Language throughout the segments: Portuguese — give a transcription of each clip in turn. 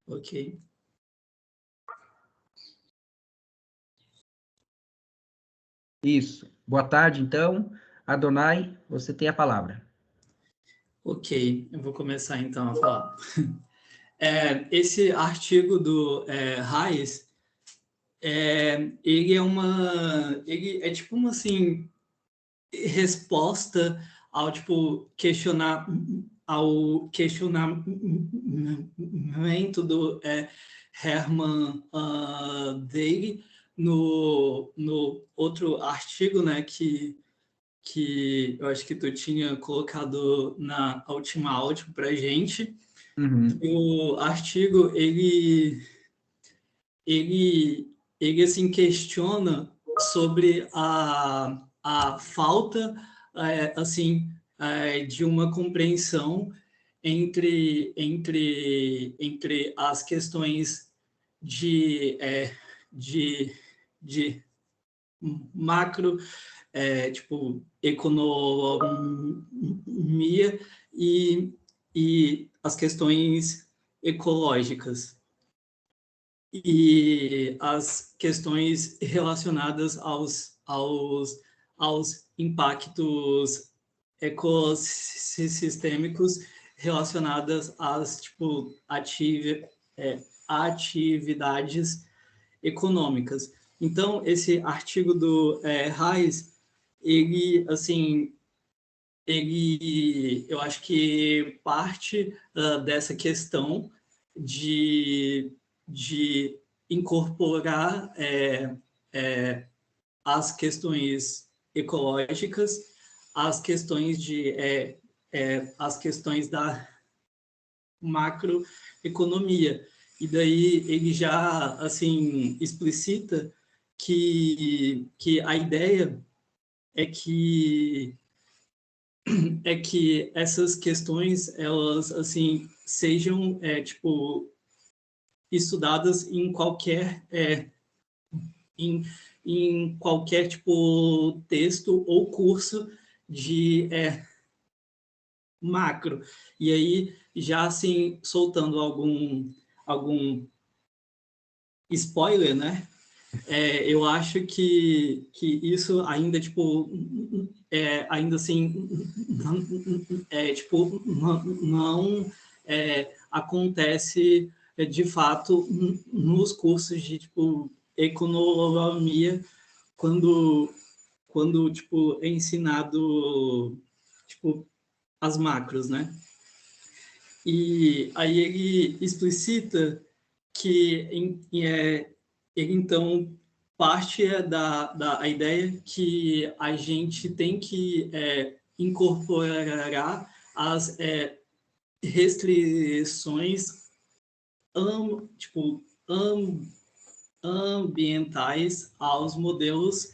Ok. Isso. Boa tarde, então. Adonai, você tem a palavra. Ok, eu vou começar então a falar. Esse artigo do Hayes, ele é tipo uma assim resposta ao tipo ao questionamento do Herman Daly no outro artigo, né, que eu acho que tu tinha colocado na última áudio para gente. Uhum. O artigo ele assim questiona sobre a falta assim de uma compreensão entre as questões de de, de macro, tipo economia e, e as questões ecológicas e as questões relacionadas aos impactos ecossistêmicos relacionadas às tipo atividades econômicas. Então, esse artigo do Hayes, ele, assim, eu acho que parte dessa questão de incorporar as questões ecológicas, as questões da macroeconomia. E daí ele já assim explicita que a ideia é que essas questões elas assim sejam tipo estudadas em, em qualquer tipo texto ou curso de macro. E aí já assim soltando algum spoiler, né? Eu acho que isso ainda tipo ainda assim tipo não acontece de fato nos cursos de tipo economia quando tipo é ensinado tipo as macros, né? E aí ele explicita que ele então parte da ideia que a gente tem que incorporar as restrições tipo, ambientais aos modelos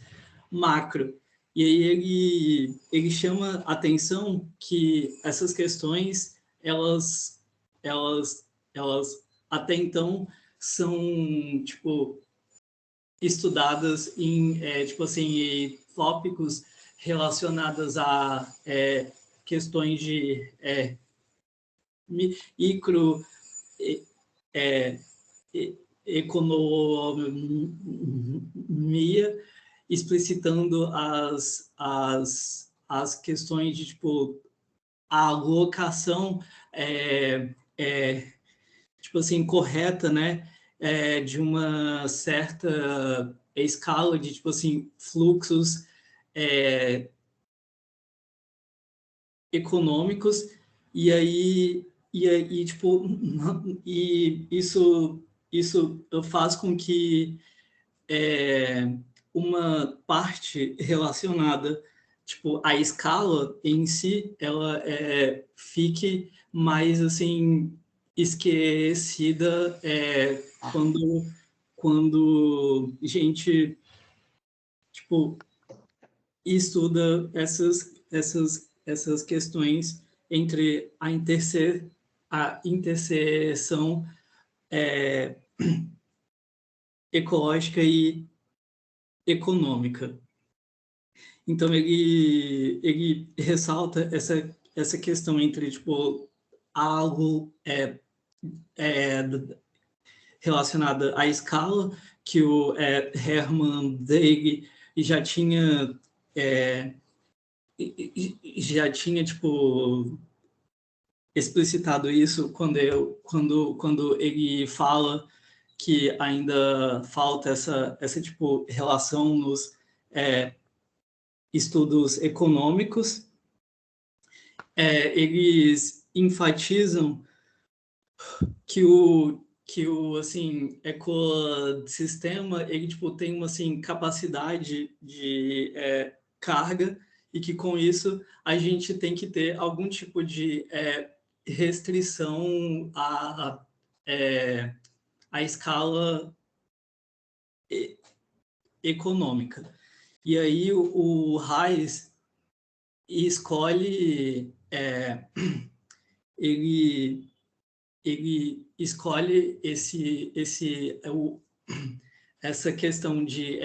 macro. E aí ele chama atenção que essas questões, elas até então são, tipo, estudadas em, tipo assim, tópicos relacionados a questões de micro é, economia, explicitando as questões de tipo a alocação tipo assim correta, né, de uma certa escala de tipo assim fluxos econômicos e aí tipo e isso faz com que uma parte relacionada tipo à escala em si ela fique mais assim esquecida quando a gente tipo estuda essas questões entre a interseção ecológica e econômica. Então ele ressalta essa questão entre tipo algo relacionada à escala, que o Hermann Degge já tinha tipo, explicitado isso quando ele fala que ainda falta essa tipo, relação nos estudos econômicos. Eles enfatizam que o assim, ecossistema ele tipo, tem uma assim, capacidade de carga e que com isso a gente tem que ter algum tipo de restrição à escala econômica. E aí o Hayes escolhe ele escolhe essa questão de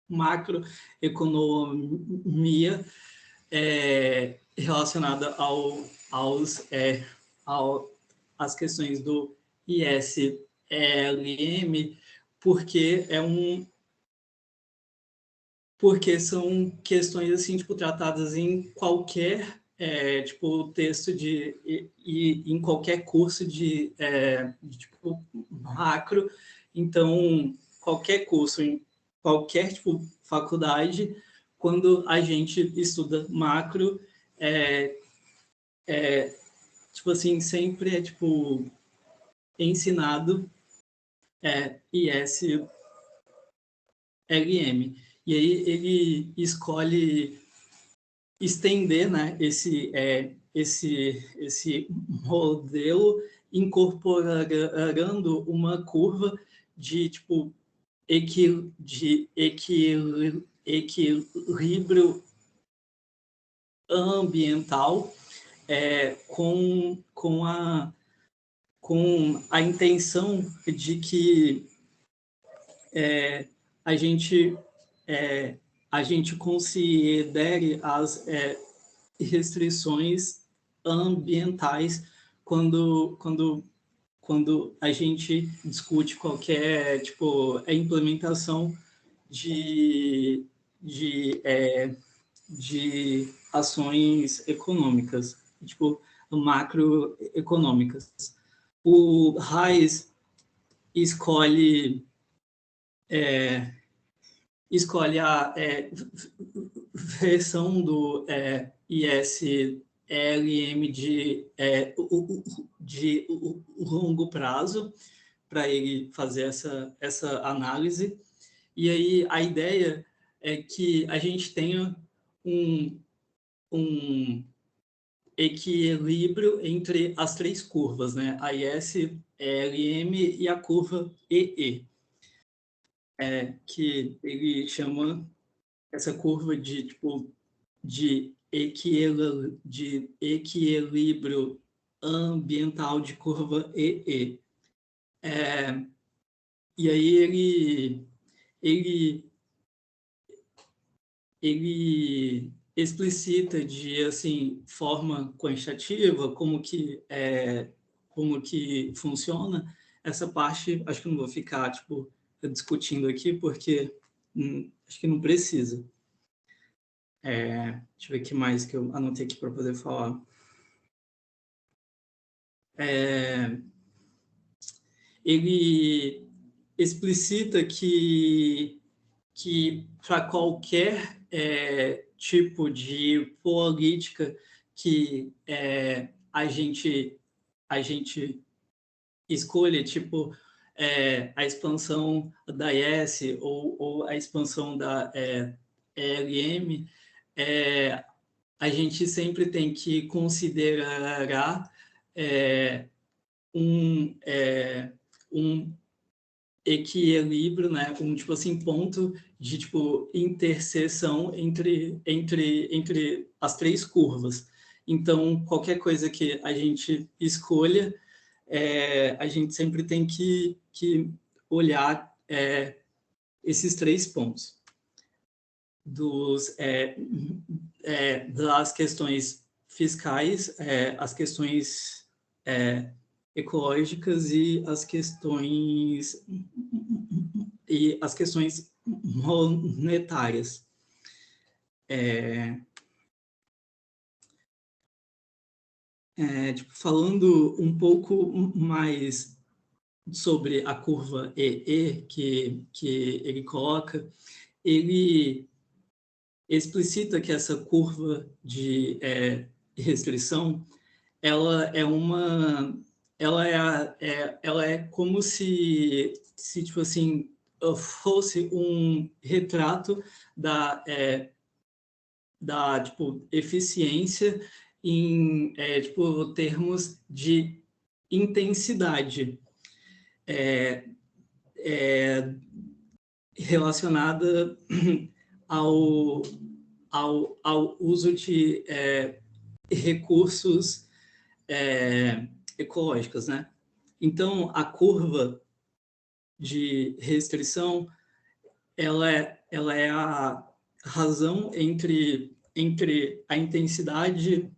macroeconomia relacionada às questões do ISLM, porque são questões assim tipo tratadas em qualquer tipo texto e em qualquer curso de tipo macro. Então qualquer curso em qualquer tipo faculdade, quando a gente estuda macro, tipo assim, sempre tipo ensinado ISLM. E aí ele escolhe estender, né, esse modelo, incorporando uma curva de tipo equilíbrio ambiental com a intenção de que a gente considere as restrições ambientais quando a gente discute qualquer tipo implementação de ações econômicas, tipo macroeconômicas. O Hayes escolhe a versão do ISLM de longo prazo para ele fazer essa análise. E aí a ideia é que a gente tenha um equilíbrio entre as três curvas, né? A ISLM e a curva EE. Que ele chama essa curva de tipo de equilíbrio ambiental de curva EE. E aí ele explicita de assim forma quantitativa como que funciona essa parte. Acho que não vou ficar tipo discutindo aqui porque acho que não precisa. Deixa eu ver o que mais que eu anotei aqui para poder falar. Ele explicita que para qualquer tipo de política que a gente escolha, tipo a expansão da IS ou a expansão da ELM, a gente sempre tem que considerar um equilíbrio, né, tipo assim, ponto de tipo interseção entre as três curvas. Então, qualquer coisa que a gente escolha, a gente sempre tem que olhar esses três pontos das questões fiscais, as questões ecológicas e as questões monetárias. Tipo, falando um pouco mais sobre a curva EE que ele coloca, ele explicita que essa curva de restrição, ela é como se tipo assim, fosse um retrato da tipo, eficiência em tipo, termos de intensidade relacionada ao uso de recursos ecológicos, né? Então, a curva de restrição, ela é a razão entre a intensidade,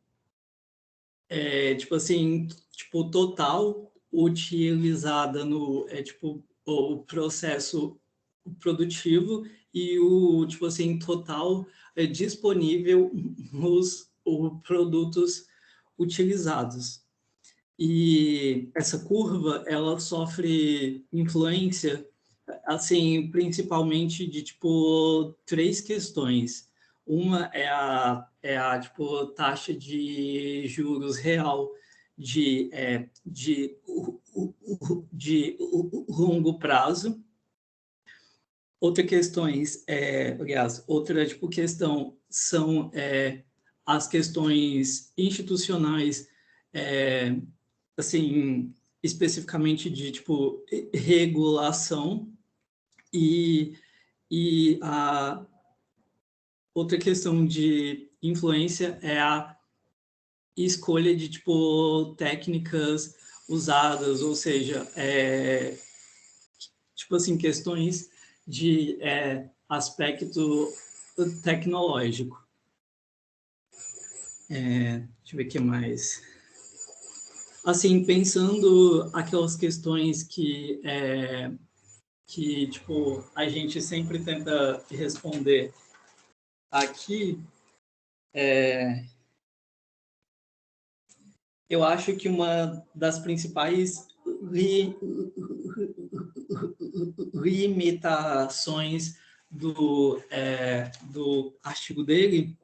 tipo assim, tipo, total utilizada no tipo, o processo produtivo e o, tipo assim, total disponível nos produtos utilizados. E essa curva, ela sofre influência, assim, principalmente de, tipo, três questões. Uma é a tipo, taxa de juros real de longo prazo. Outra questões, aliás, outra tipo, questão são as questões institucionais, assim, especificamente de tipo regulação, e a outra questão de influência é a escolha de tipo técnicas usadas, ou seja, tipo assim, questões de aspecto tecnológico. Deixa eu ver o que mais. Assim, pensando aquelas questões que tipo, a gente sempre tenta responder aqui, eu acho que uma das principais limitações do artigo dele,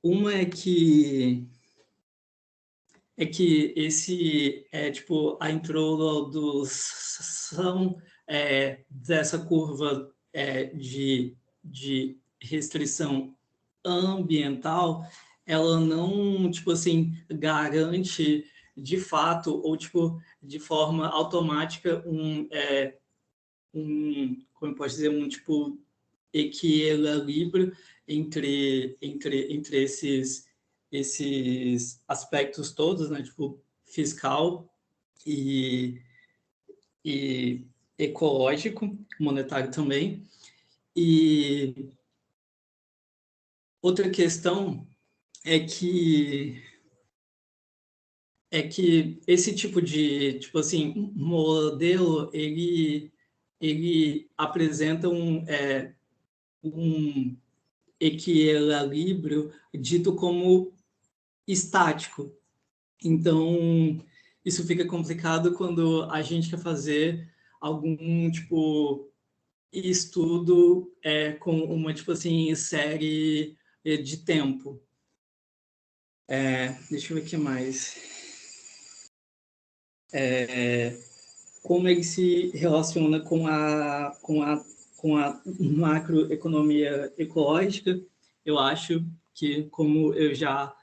uma é que esse tipo a introdução dessa curva de restrição ambiental, ela não, tipo assim, garante de fato ou tipo de forma automática como eu posso dizer, um tipo equilíbrio entre esses aspectos todos, né, tipo fiscal e ecológico, monetário também. E outra questão é que esse tipo de, tipo assim, modelo, ele apresenta um equilíbrio dito como estático. Então, isso fica complicado quando a gente quer fazer algum, tipo, estudo com uma, tipo assim, série de tempo. Deixa eu ver o que mais. Como ele se relaciona com a macroeconomia ecológica, eu acho que, como eu já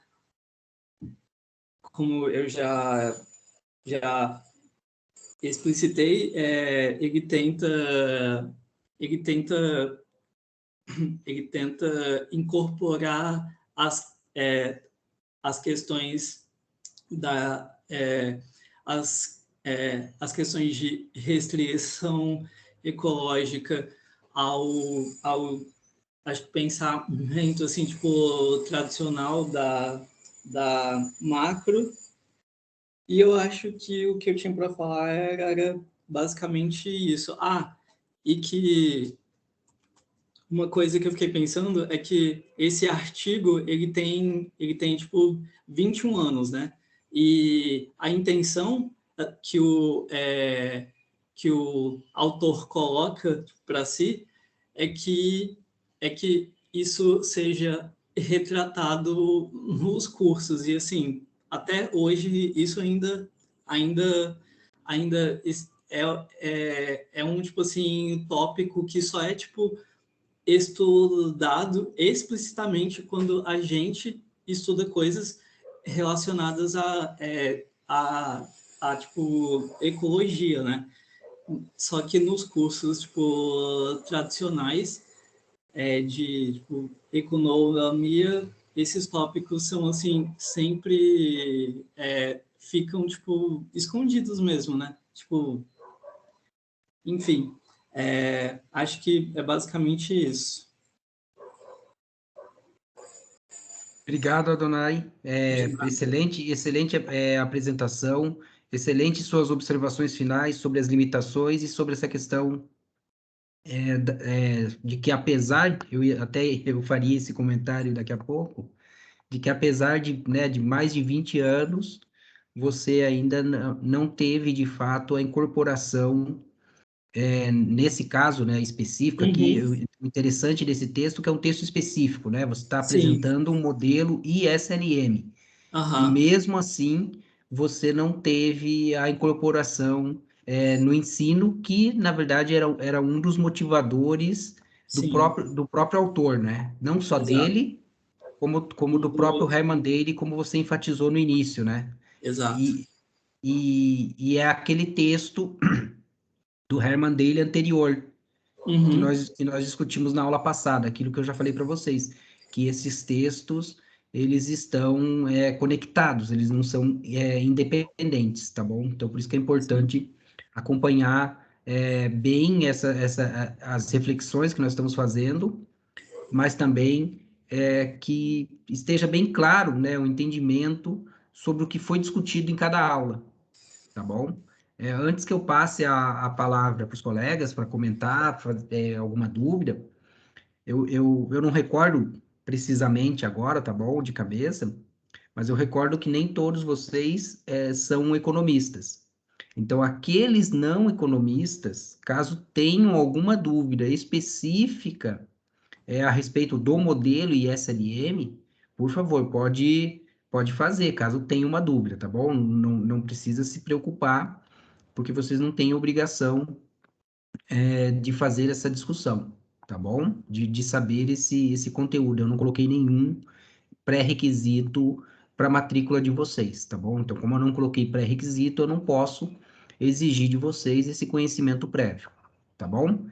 explicitei, ele tenta incorporar as questões as questões de restrição ecológica ao acho que pensamento assim, tipo, tradicional da macro, E eu acho que o que eu tinha para falar era basicamente isso. E que uma coisa que eu fiquei pensando é que esse artigo, ele tem tipo 21 anos, né? E a intenção que o autor coloca para si é que isso seja retratado nos cursos. E assim, até hoje isso ainda é um tipo assim tópico que só é tipo estudado explicitamente quando a gente estuda coisas relacionadas a tipo, ecologia, né? Só que nos cursos, tipo, tradicionais de tipo, economia, esses tópicos são, assim, sempre ficam, tipo, escondidos mesmo, né? Tipo, enfim, acho que é basicamente isso. Obrigado, Adonai. Excelente apresentação, excelente suas observações finais sobre as limitações e sobre essa questão de que apesar, até eu faria esse comentário daqui a pouco, de que apesar de, né, de mais de 20 anos, você ainda não teve de fato a incorporação nesse caso, né, específico aqui, Uhum. o interessante desse texto que é um texto específico, né? Você está Sim, apresentando um modelo ISLM. E aham, mesmo assim, você não teve a incorporação no ensino, que, na verdade, era um dos motivadores sim, do próprio autor, né? Não só exato. dele, como E do próprio Herman Daly, como você enfatizou no início, né? exato. E, e é aquele texto do Herman Daly anterior, Uhum, que nós discutimos na aula passada, aquilo que eu já falei para vocês, que esses textos, eles estão conectados, eles não são independentes, tá bom? Então, por isso que é sim. importante acompanhar bem as reflexões que nós estamos fazendo, mas também que esteja bem claro, né, o entendimento sobre o que foi discutido em cada aula, tá bom? Antes que eu passe a palavra para os colegas para comentar, alguma dúvida, eu não recordo precisamente agora, tá bom, de cabeça, mas eu recordo que nem todos vocês são economistas. Então, aqueles não economistas, caso tenham alguma dúvida específica a respeito do modelo ISLM, por favor, pode fazer, caso tenha uma dúvida, tá bom? Não precisa se preocupar, porque vocês não têm obrigação de fazer essa discussão, tá bom? De saber esse conteúdo. Eu não coloquei nenhum pré-requisito para a matrícula de vocês, tá bom? Então, como eu não coloquei pré-requisito, eu não posso exigir de vocês esse conhecimento prévio, tá bom?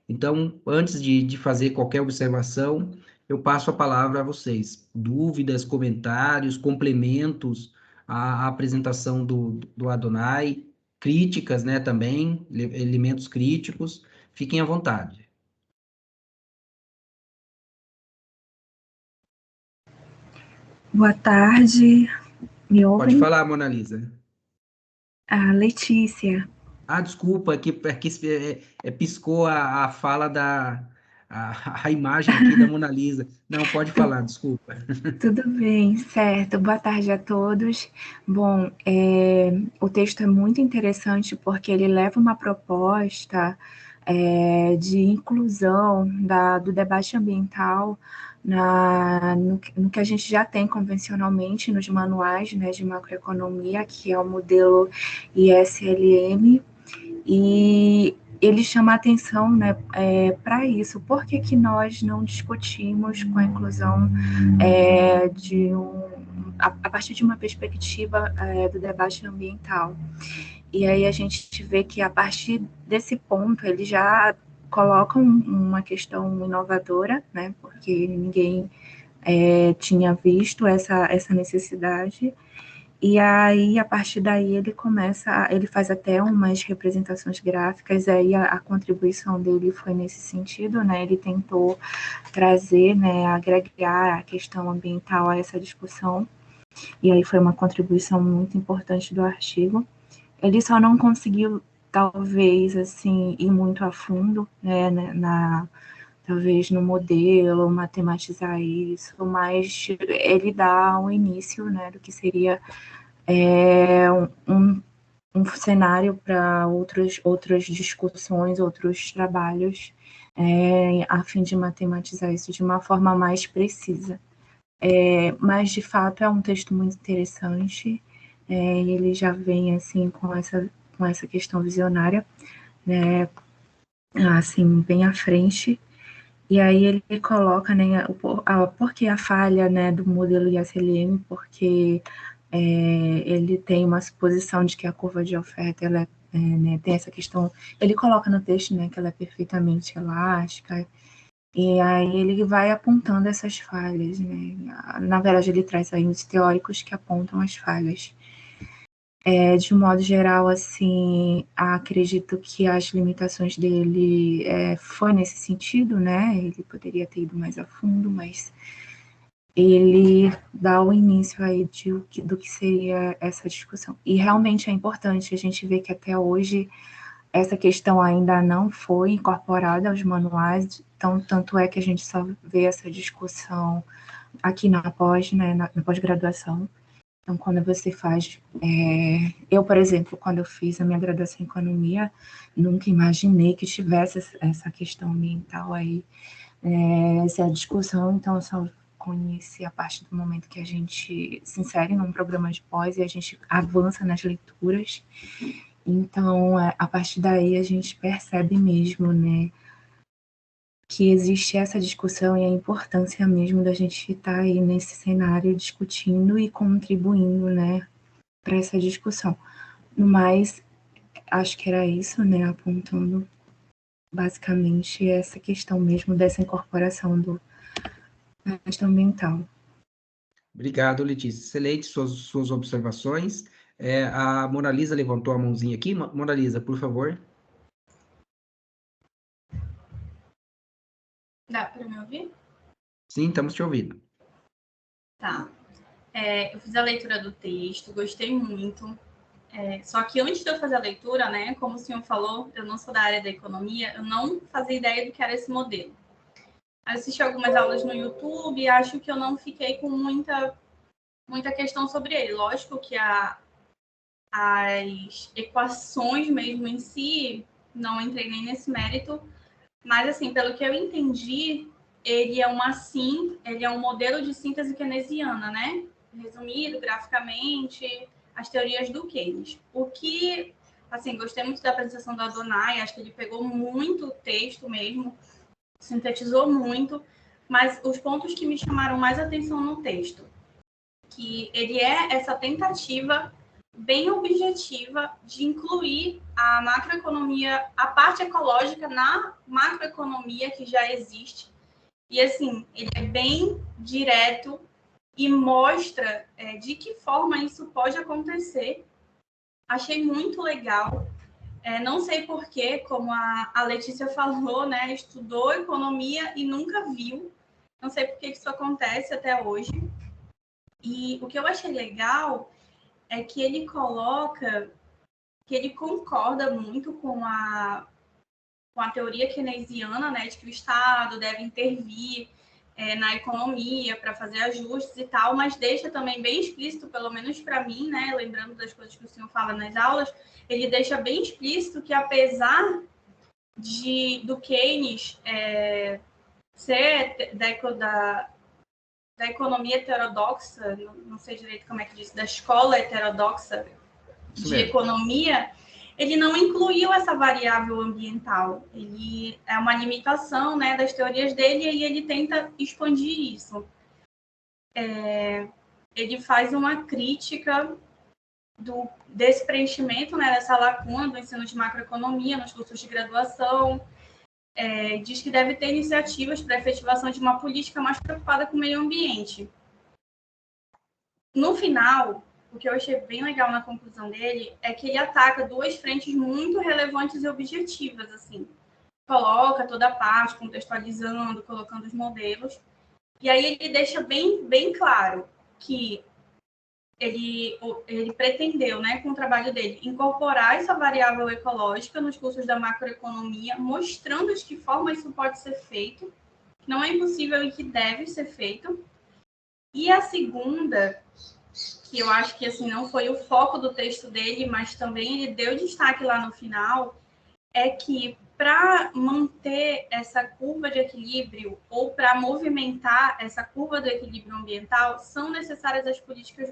Então, antes de fazer qualquer observação, eu passo a palavra a vocês. Dúvidas, comentários, complementos à apresentação do Adonai, críticas, né, também, elementos críticos, fiquem à vontade. Boa tarde, me Pode ouvem? falar, Mona Lisa. A Letícia, Desculpa, piscou a fala a imagem aqui da Mona Lisa. Não, pode falar, desculpa. tudo bem, certo? Boa tarde a todos. Bom, o texto é muito interessante porque ele leva uma proposta de inclusão do debate ambiental no que a gente já tem convencionalmente nos manuais, né, de macroeconomia, que é o modelo ISLM. E ele chama a atenção, né, para isso. Por que, que nós não discutimos com a inclusão a partir de uma perspectiva do debate ambiental? E aí a gente vê que a partir desse ponto ele já coloca uma questão inovadora, né, porque ninguém tinha visto essa necessidade. E aí, a partir daí, ele faz até umas representações gráficas, aí a contribuição dele foi nesse sentido, né? Ele tentou trazer, né, agregar a questão ambiental a essa discussão. e aí foi uma contribuição muito importante do artigo. Ele só não conseguiu, talvez, assim, ir muito a fundo, né, talvez no modelo, matematizar isso, mas ele dá um início, né, do que seria um cenário para outras discussões, outros trabalhos, a fim de matematizar isso de uma forma mais precisa. Mas, de fato, é um texto muito interessante, ele já vem, assim, com essa questão visionária, né, assim, bem à frente, e aí ele coloca, né, por que a falha, né, do modelo ISLM, porque ele tem uma suposição de que a curva de oferta, ela né, tem essa questão, ele coloca no texto, né, que ela é perfeitamente elástica, e aí ele vai apontando essas falhas, né, na verdade ele traz aí os teóricos que apontam as falhas. De um modo geral, assim, acredito que as limitações dele foi nesse sentido, né? Ele poderia ter ido mais a fundo, mas ele dá o início aí do que seria essa discussão. E realmente é importante a gente ver que até hoje essa questão ainda não foi incorporada aos manuais, então tanto é que a gente só vê essa discussão aqui na pós-graduação. Então, quando você faz... eu, por exemplo, quando eu fiz a minha graduação em economia, nunca imaginei que tivesse essa questão ambiental aí, essa discussão, então eu só conheci a partir do momento que a gente se insere num programa de pós e a gente avança nas leituras. Então, a partir daí a gente percebe mesmo, né, que existe essa discussão e a importância mesmo da gente estar aí nesse cenário discutindo e contribuindo, né, para essa discussão. No mais, acho que era isso, né, apontando basicamente essa questão mesmo dessa incorporação da questão ambiental. Obrigado, Letícia. Excelente suas observações. A Mona Lisa levantou a mãozinha aqui. Mona Lisa, por favor. Dá para me ouvir? Sim, estamos te ouvindo. Tá. Eu fiz a leitura do texto, gostei muito. Só que antes de eu fazer a leitura, né, como o senhor falou, eu não sou da área da economia, eu não fazia ideia do que era esse modelo. Assisti algumas aulas no YouTube e acho que eu não fiquei com muita questão sobre ele. Lógico que as equações mesmo em si, não entrei nem nesse mérito, mas, assim, pelo que eu entendi, ele é um modelo de síntese keynesiana, né? Resumido graficamente, as teorias do Keynes. O que, assim, gostei muito da apresentação do Adonai, acho que ele pegou muito o texto mesmo, sintetizou muito, mas os pontos que me chamaram mais atenção no texto, que ele é essa tentativa bem objetiva de incluir a macroeconomia, a parte ecológica na macroeconomia que já existe. E, assim, ele é bem direto e mostra de que forma isso pode acontecer. Achei muito legal. Não sei porquê, como a Letícia falou, né, estudou economia e nunca viu. Não sei por que isso acontece até hoje. E o que eu achei legal é que ele coloca que ele concorda muito com a teoria keynesiana, né, de que o Estado deve intervir na economia para fazer ajustes e tal, mas deixa também bem explícito, pelo menos para mim, né, lembrando das coisas que o senhor fala nas aulas, ele deixa bem explícito que apesar do Keynes ser da economia heterodoxa, não sei direito como é que diz, da escola heterodoxa de economia, ele não incluiu essa variável ambiental. Ele é uma limitação, né, das teorias dele e ele tenta expandir isso. Ele faz uma crítica desse preenchimento, né, dessa lacuna do ensino de macroeconomia nos cursos de graduação. Diz que deve ter iniciativas para a efetivação de uma política mais preocupada com o meio ambiente. No final, o que eu achei bem legal na conclusão dele é que ele ataca duas frentes muito relevantes e objetivas, assim. Coloca toda a parte, contextualizando, colocando os modelos. E aí ele deixa bem, bem claro que ele pretendeu, né, com o trabalho dele, incorporar essa variável ecológica nos cursos da macroeconomia, mostrando de que forma isso pode ser feito, que não é impossível e que deve ser feito. E a segunda, que eu acho que assim não foi o foco do texto dele, mas também ele deu destaque lá no final, é que para manter essa curva de equilíbrio ou para movimentar essa curva do equilíbrio ambiental, são necessárias as políticas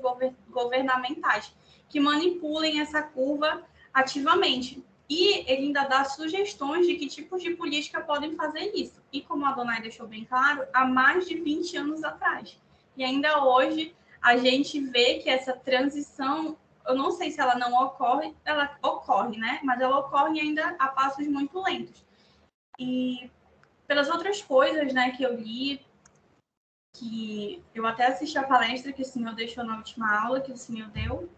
governamentais que manipulem essa curva ativamente. E ele ainda dá sugestões de que tipos de política podem fazer isso. E como a Donai deixou bem claro, há mais de 20 anos atrás. E ainda hoje a gente vê que essa transição, eu não sei se ela não ocorre, ela ocorre, né? Mas ela ocorre ainda a passos muito lentos. E pelas outras coisas, né, que eu li, que eu até assisti a palestra que o senhor deixou na última aula, que o senhor deu,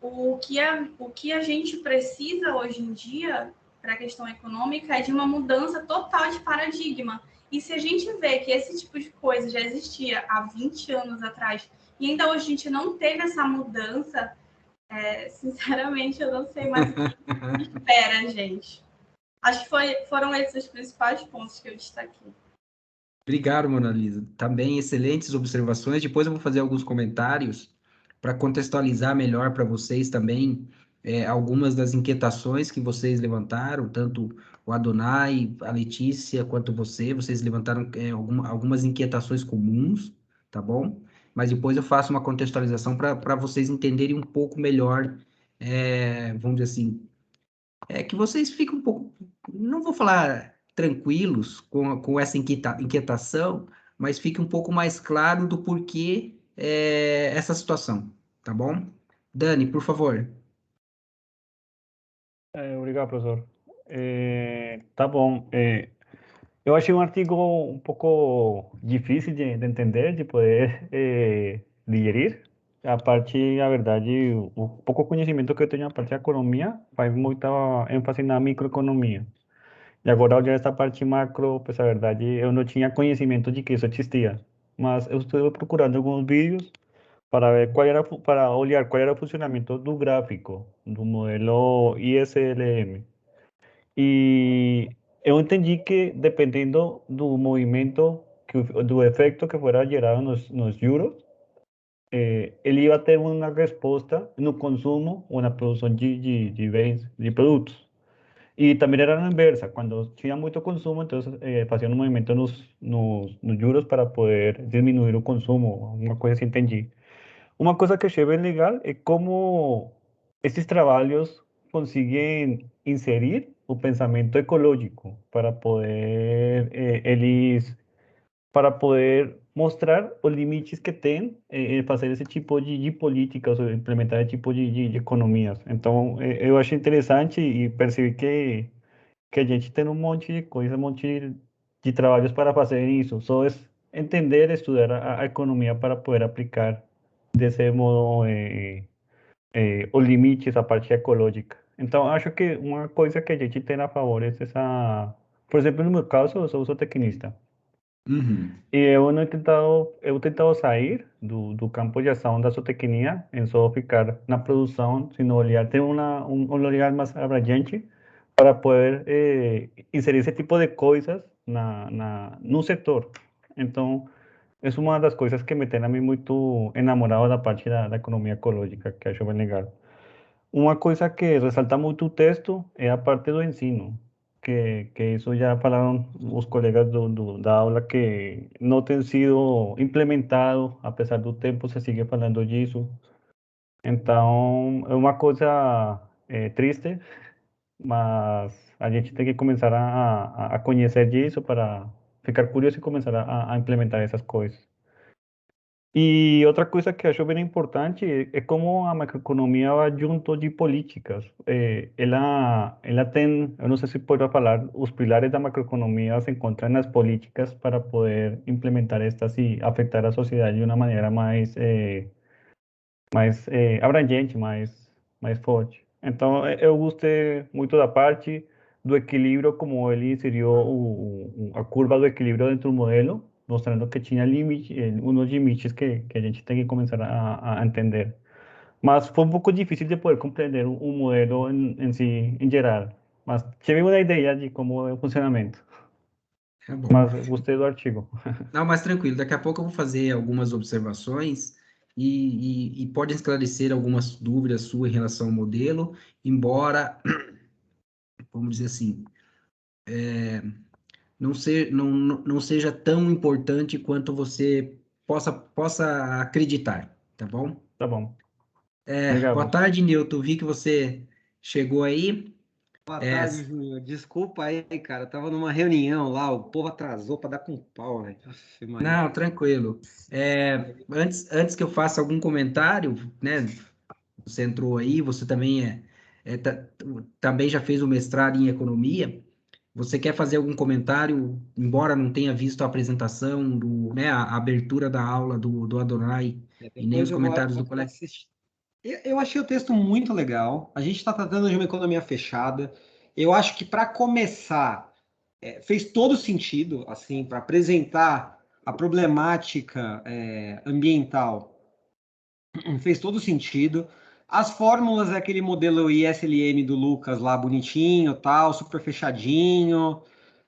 o que a gente precisa hoje em dia para a questão econômica é de uma mudança total de paradigma. E se a gente vê que esse tipo de coisa já existia há 20 anos atrás e ainda hoje a gente não teve essa mudança, sinceramente, eu não sei mais o que espera, gente. Acho que foram esses os principais pontos que eu destaquei. Obrigado, Mona Lisa. Também excelentes observações. Depois eu vou fazer alguns comentários para contextualizar melhor para vocês também algumas das inquietações que vocês levantaram, tanto o Adonai, a Letícia, quanto você. Vocês levantaram algumas inquietações comuns, tá bom? Mas depois eu faço uma contextualização para vocês entenderem um pouco melhor, vamos dizer assim, que vocês fiquem um pouco, não vou falar tranquilos com essa inquietação, mas fique um pouco mais claro do porquê essa situação, tá bom? Dani, por favor. Obrigado, professor. Tá bom. Eu achei um artigo um pouco difícil de entender, de poder digerir. A verdade, o pouco conhecimento que eu tenho a parte da economia faz muita ênfase na microeconomia. E agora, olhando essa parte macro, pues a verdade, eu não tinha conhecimento de que isso existia. Mas eu estou procurando alguns vídeos para ver para olhar qual era o funcionamento do gráfico do modelo ISLM. E eu entendi que dependendo do movimento, do efeito que fora gerado nos juros, ele ia ter uma resposta no consumo ou na produção de bens, de produtos. E também era na inversa, quando tinha muito consumo, então fazia um movimento nos juros para poder diminuir o consumo, uma coisa assim entendi. Uma coisa que achei bem legal é como esses trabalhos conseguem inserir o pensamento ecológico para poder para poder mostrar os limites que tem fazer esse tipo de políticas ou implementar esse tipo de economias. Então, eu achei interessante e percebi que a gente tem um monte de coisa, um monte de trabalhos para fazer isso. Só é entender, estudar a economia para poder aplicar desse modo os limites, a parte ecológica. Então, acho que uma coisa que a gente tem a favor é essa... Por exemplo, no meu caso, eu sou zootecnista. Uhum. E eu tentado sair do campo de ação da zootecnia, em só ficar na produção, sino olhar, ter um olhar mais abrangente para poder inserir esse tipo de coisas no setor. Então, é uma das coisas que me tem a mim muito enamorado da parte da economia ecológica, que acho bem legal. Uma coisa que ressalta muito o texto é a parte do ensino, que isso já falaram os colegas da aula que não tem sido implementado, apesar do tempo se sigue falando disso. Então, é uma coisa triste, mas a gente tem que começar a conhecer disso para ficar curioso e começar a implementar essas coisas. E outra coisa que acho bem importante é como a macroeconomia vai junto de políticas. Ela tem, eu não sei se pode falar, os pilares da macroeconomia se encontram nas políticas para poder implementar estas e afetar a sociedade de uma maneira mais abrangente, mais forte. Então, eu gostei muito da parte do equilíbrio, como ele inseriu a curva do equilíbrio dentro do modelo, mostrando que tinha limite, uns limites que a gente tem que começar a entender. Mas foi um pouco difícil de poder compreender o modelo em si, em geral. Mas tive uma ideia de como é o funcionamento. É bom. Mas gostei do artigo. Não, mas tranquilo, daqui a pouco eu vou fazer algumas observações e pode esclarecer algumas dúvidas suas em relação ao modelo, embora, vamos dizer assim, não seja tão importante quanto você possa acreditar, tá bom? Tá bom. Boa Obrigado. tarde, Nilton, vi que você chegou aí. Boa tarde, Júnior. Desculpa aí, cara. Eu tava numa reunião lá, o povo atrasou para dar com pau, velho. Aff, Maria. Não, tranquilo. Antes que eu faça algum comentário, né? Você entrou aí, você também também já fez o mestrado em economia. Você quer fazer algum comentário, embora não tenha visto a apresentação né, a abertura da aula do Adonai e nem Depois os eu vou comentários do colega? assistir. Eu achei o texto muito legal. A gente está tratando de uma economia fechada. Eu acho que para começar, fez todo sentido, assim, para apresentar a problemática ambiental, fez todo sentido. As fórmulas é aquele modelo ISLM do Lucas lá, bonitinho, tal, super fechadinho,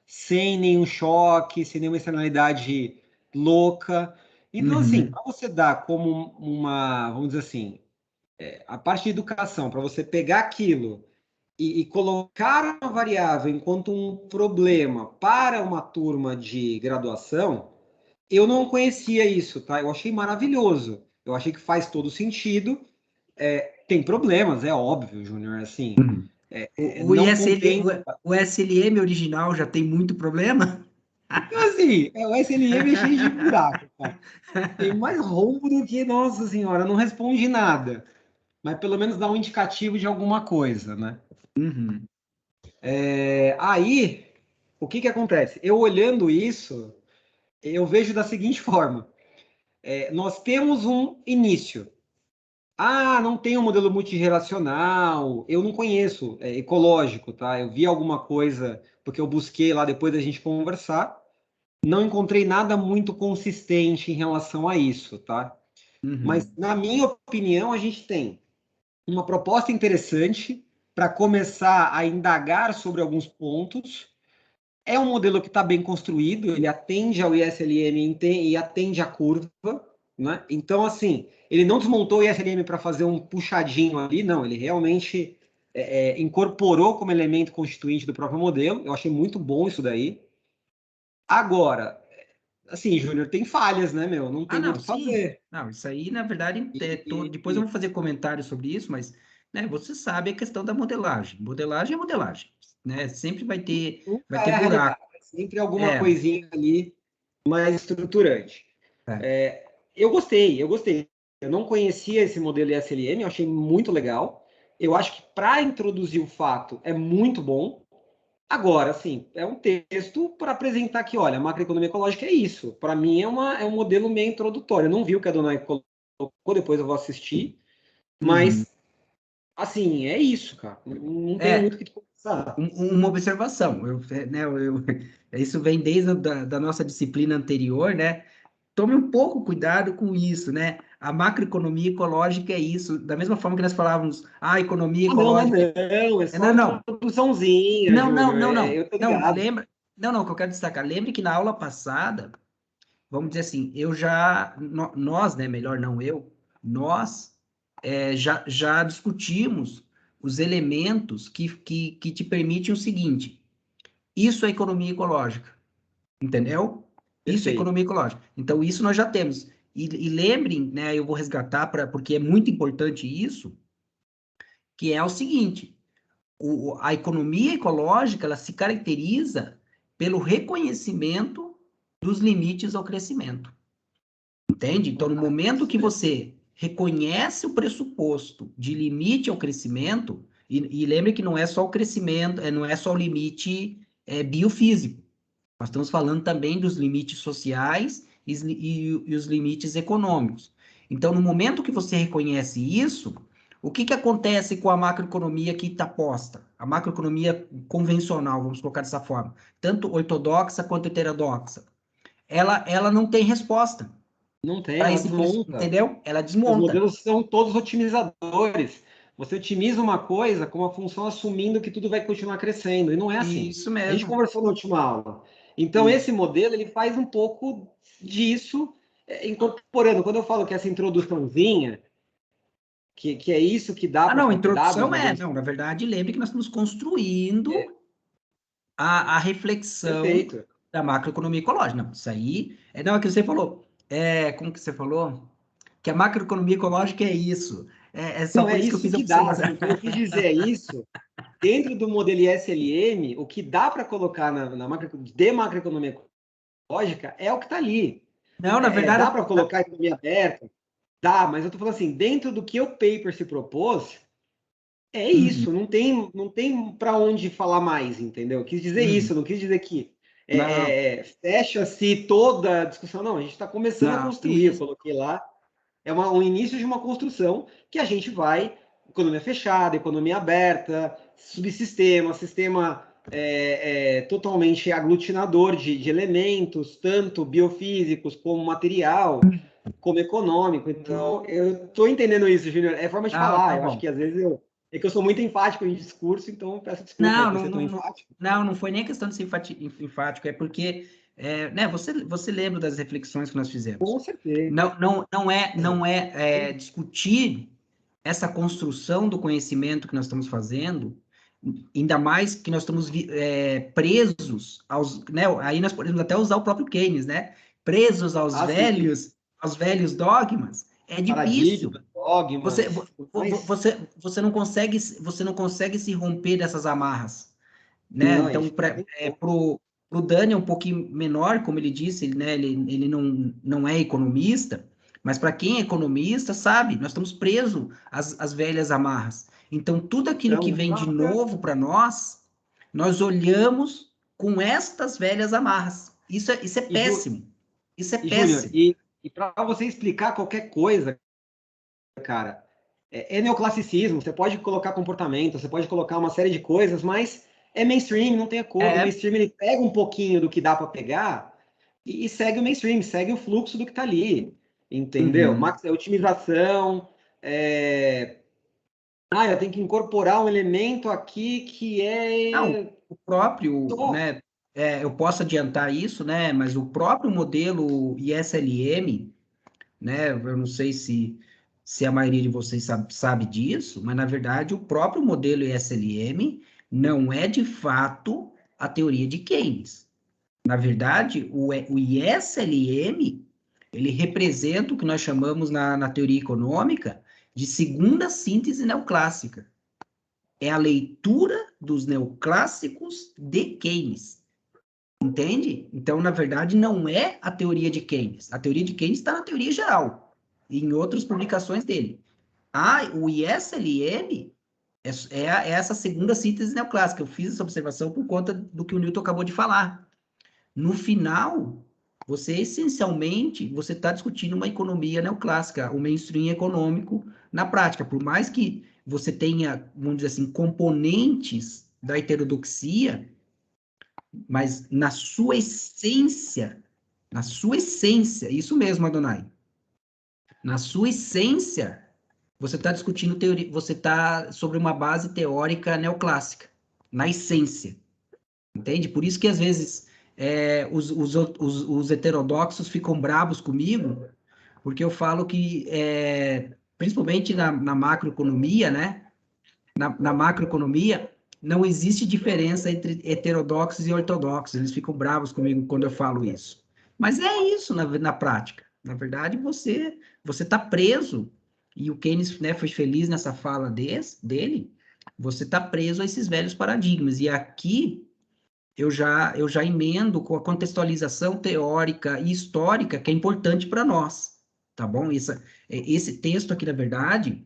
sem nenhum choque, sem nenhuma externalidade louca. Então, assim, para você dar como uma, vamos dizer assim, a parte de educação, para você pegar aquilo e colocar uma variável enquanto um problema para uma turma de graduação, eu não conhecia isso, tá? Eu achei maravilhoso. Eu achei que faz todo sentido. Tem problemas, é óbvio, Júnior, assim. O SLM original já tem muito problema? Assim, o SLM é cheio de buraco, cara. Tem mais rombo do que, nossa senhora, não responde nada. Mas pelo menos dá um indicativo de alguma coisa, né? Aí, o que acontece? Eu olhando isso, eu vejo da seguinte forma. Nós temos um início. Não tem um modelo multirrelacional. Eu não conheço ecológico, tá? Eu vi alguma coisa, porque eu busquei lá depois da gente conversar. Não encontrei nada muito consistente em relação a isso, tá? Mas, na minha opinião, a gente tem uma proposta interessante para começar a indagar sobre alguns pontos. É um modelo que está bem construído, ele atende ao ISLM e atende à curva, né? Então, assim, ele não desmontou o ISLM para fazer um puxadinho ali, não, ele realmente incorporou como elemento constituinte do próprio modelo. Eu achei muito bom isso daí. Agora, assim, Júnior, tem falhas, né, meu? Não tem muito o que fazer. Não, isso aí, na verdade, depois eu vou fazer comentários sobre isso, mas né, você sabe a questão da modelagem. Modelagem é modelagem, né? Sempre vai ter buraco. Sempre alguma coisinha ali mais estruturante. Eu gostei. Eu não conhecia esse modelo ISLM, eu achei muito legal. Eu acho que para introduzir o fato é muito bom. Agora, assim, é um texto para apresentar que, olha, a macroeconomia ecológica é isso. Para mim é um modelo meio introdutório. Eu não vi o que a Adonai colocou, depois eu vou assistir. Mas, assim, é isso, cara. Não tem muito o que conversar. Uma observação, isso vem desde da nossa disciplina anterior, né? Tome um pouco cuidado com isso, né? A macroeconomia ecológica é isso, da mesma forma que nós falávamos, economia ecológica... Não, é só uma introduçãozinha, Não, o que eu quero destacar, lembre que na aula passada, vamos dizer assim, nós, né, melhor não eu, nós já discutimos os elementos que te permitem o seguinte, isso é economia ecológica, entendeu? Isso é economia ecológica. Então, isso nós já temos. E lembrem, né, eu vou resgatar, porque é muito importante isso, que é o seguinte, a economia ecológica, ela se caracteriza pelo reconhecimento dos limites ao crescimento. Entende? Então, no momento que você reconhece o pressuposto de limite ao crescimento, e lembre que não é só o crescimento, não é só o limite biofísico. Nós estamos falando também dos limites sociais e os limites econômicos. Então, no momento que você reconhece isso, o que acontece com a macroeconomia que está posta? A macroeconomia convencional, vamos colocar dessa forma, tanto ortodoxa quanto heterodoxa. ela não tem resposta. Não tem, Pra ela esse desmonta. entendeu? Ela Os desmonta. modelos são todos otimizadores. Você otimiza uma coisa com uma função assumindo que tudo vai continuar crescendo, e não é assim. Isso A gente mesmo. conversou na última aula. Então, Isso. esse modelo, ele faz um pouco disso, incorporando. Quando eu falo que essa introduçãozinha, que é isso que dá para Não, faculdade, introdução modelos... não, na verdade, lembre que nós estamos construindo a reflexão Perfeito. da macroeconomia ecológica. Não, isso aí, não, é o que você falou, como que você falou? Que a macroeconomia ecológica é isso. É só Não, por é isso que eu isso fiz a que dá. observação. O que eu quis dizer é isso. Dentro do modelo ISLM, o que dá para colocar de macroeconomia ecológica é o que está ali. Não, na verdade... Dá para colocar economia aberta? Dá, mas eu estou falando assim, dentro do que o paper se propôs, é isso, não tem para onde falar mais, entendeu? Eu quis dizer isso, não quis dizer que fecha-se toda a discussão, não, a gente está começando a construir, eu coloquei lá, um início de uma construção que a gente vai, economia fechada, economia aberta, subsistema, sistema totalmente aglutinador de elementos, tanto biofísicos como material, como econômico. Então, eu estou entendendo isso, Júnior. É forma de falar. Tá eu acho bom. que às vezes é que eu sou muito enfático em discurso, então eu peço desculpa aí por ser tão enfático. Não foi nem questão de ser enfático, é porque né, você lembra das reflexões que nós fizemos. Com certeza. Não é discutir essa construção do conhecimento que nós estamos fazendo, ainda mais que nós estamos presos aos, né, aí nós podemos até usar o próprio Keynes, né? Presos aos velhos dogmas. É difícil. Dogmas. Você não consegue se romper dessas amarras, né? Não, Então, pro Dani é um pouquinho menor, como ele disse, né? Ele não é economista, mas para quem é economista, sabe, nós estamos presos às velhas amarras. Então, tudo aquilo que vem de novo para nós olhamos com estas velhas amarras. Isso é péssimo. Isso é péssimo. Júnior, e para você explicar qualquer coisa, cara, é neoclassicismo, você pode colocar comportamento, você pode colocar uma série de coisas, mas é mainstream, não tem acordo. O mainstream, ele pega um pouquinho do que dá para pegar e segue o mainstream, segue o fluxo do que está ali, entendeu? Otimização, eu tenho que incorporar um elemento aqui que é... Não, o próprio, né, eu posso adiantar isso, né, mas o próprio modelo ISLM, né, eu não sei se a maioria de vocês sabe disso, mas, na verdade, o próprio modelo ISLM não é, de fato, a teoria de Keynes. Na verdade, o ISLM, ele representa o que nós chamamos na teoria econômica de segunda síntese neoclássica. É a leitura dos neoclássicos de Keynes. Entende? Então, na verdade, não é a teoria de Keynes. A teoria de Keynes está na teoria geral, e em outras publicações dele. O ISLM é essa segunda síntese neoclássica. Eu fiz essa observação por conta do que o Newton acabou de falar. No final, essencialmente, você está discutindo uma economia neoclássica, o mainstream econômico na prática. Por mais que você tenha, vamos dizer assim, componentes da heterodoxia, mas na sua essência, isso mesmo, Adonai, na sua essência, você está discutindo teoria, você está sobre uma base teórica neoclássica, na essência, entende? Por isso que, às vezes, os heterodoxos ficam bravos comigo, porque eu falo que, principalmente na macroeconomia, né? Na macroeconomia, não existe diferença entre heterodoxos e ortodoxos. Eles ficam bravos comigo quando eu falo isso. Mas é isso na prática. Na verdade, você está preso, e o Keynes, né, foi feliz nessa fala dele, você está preso a esses velhos paradigmas. E aqui eu já emendo com a contextualização teórica e histórica que é importante para nós, tá bom? Esse texto aqui, na verdade,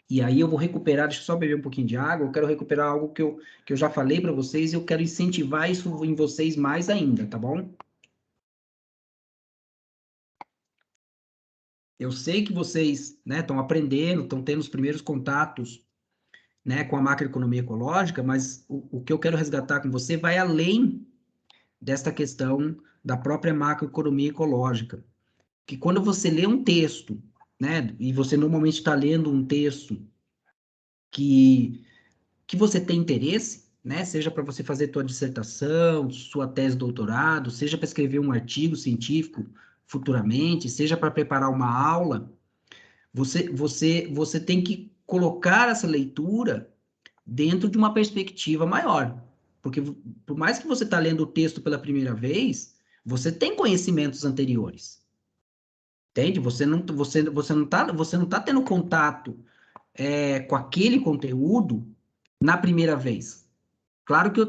e aí eu vou recuperar, deixa eu só beber um pouquinho de água, eu quero recuperar algo que eu já falei para vocês e eu quero incentivar isso em vocês mais ainda, tá bom? Eu sei que vocês, né, estão aprendendo, estão tendo os primeiros contatos, né, com a macroeconomia ecológica, mas o que eu quero resgatar com você vai além desta questão da própria macroeconomia ecológica, que quando você lê um texto, né, e você normalmente está lendo um texto que você tem interesse, né, seja para você fazer tua dissertação, sua tese de doutorado, seja para escrever um artigo científico futuramente, seja para preparar uma aula, você tem que colocar essa leitura dentro de uma perspectiva maior. Porque por mais que você está lendo o texto pela primeira vez, você tem conhecimentos anteriores. Entende? Você não tá tendo contato com aquele conteúdo na primeira vez. Claro que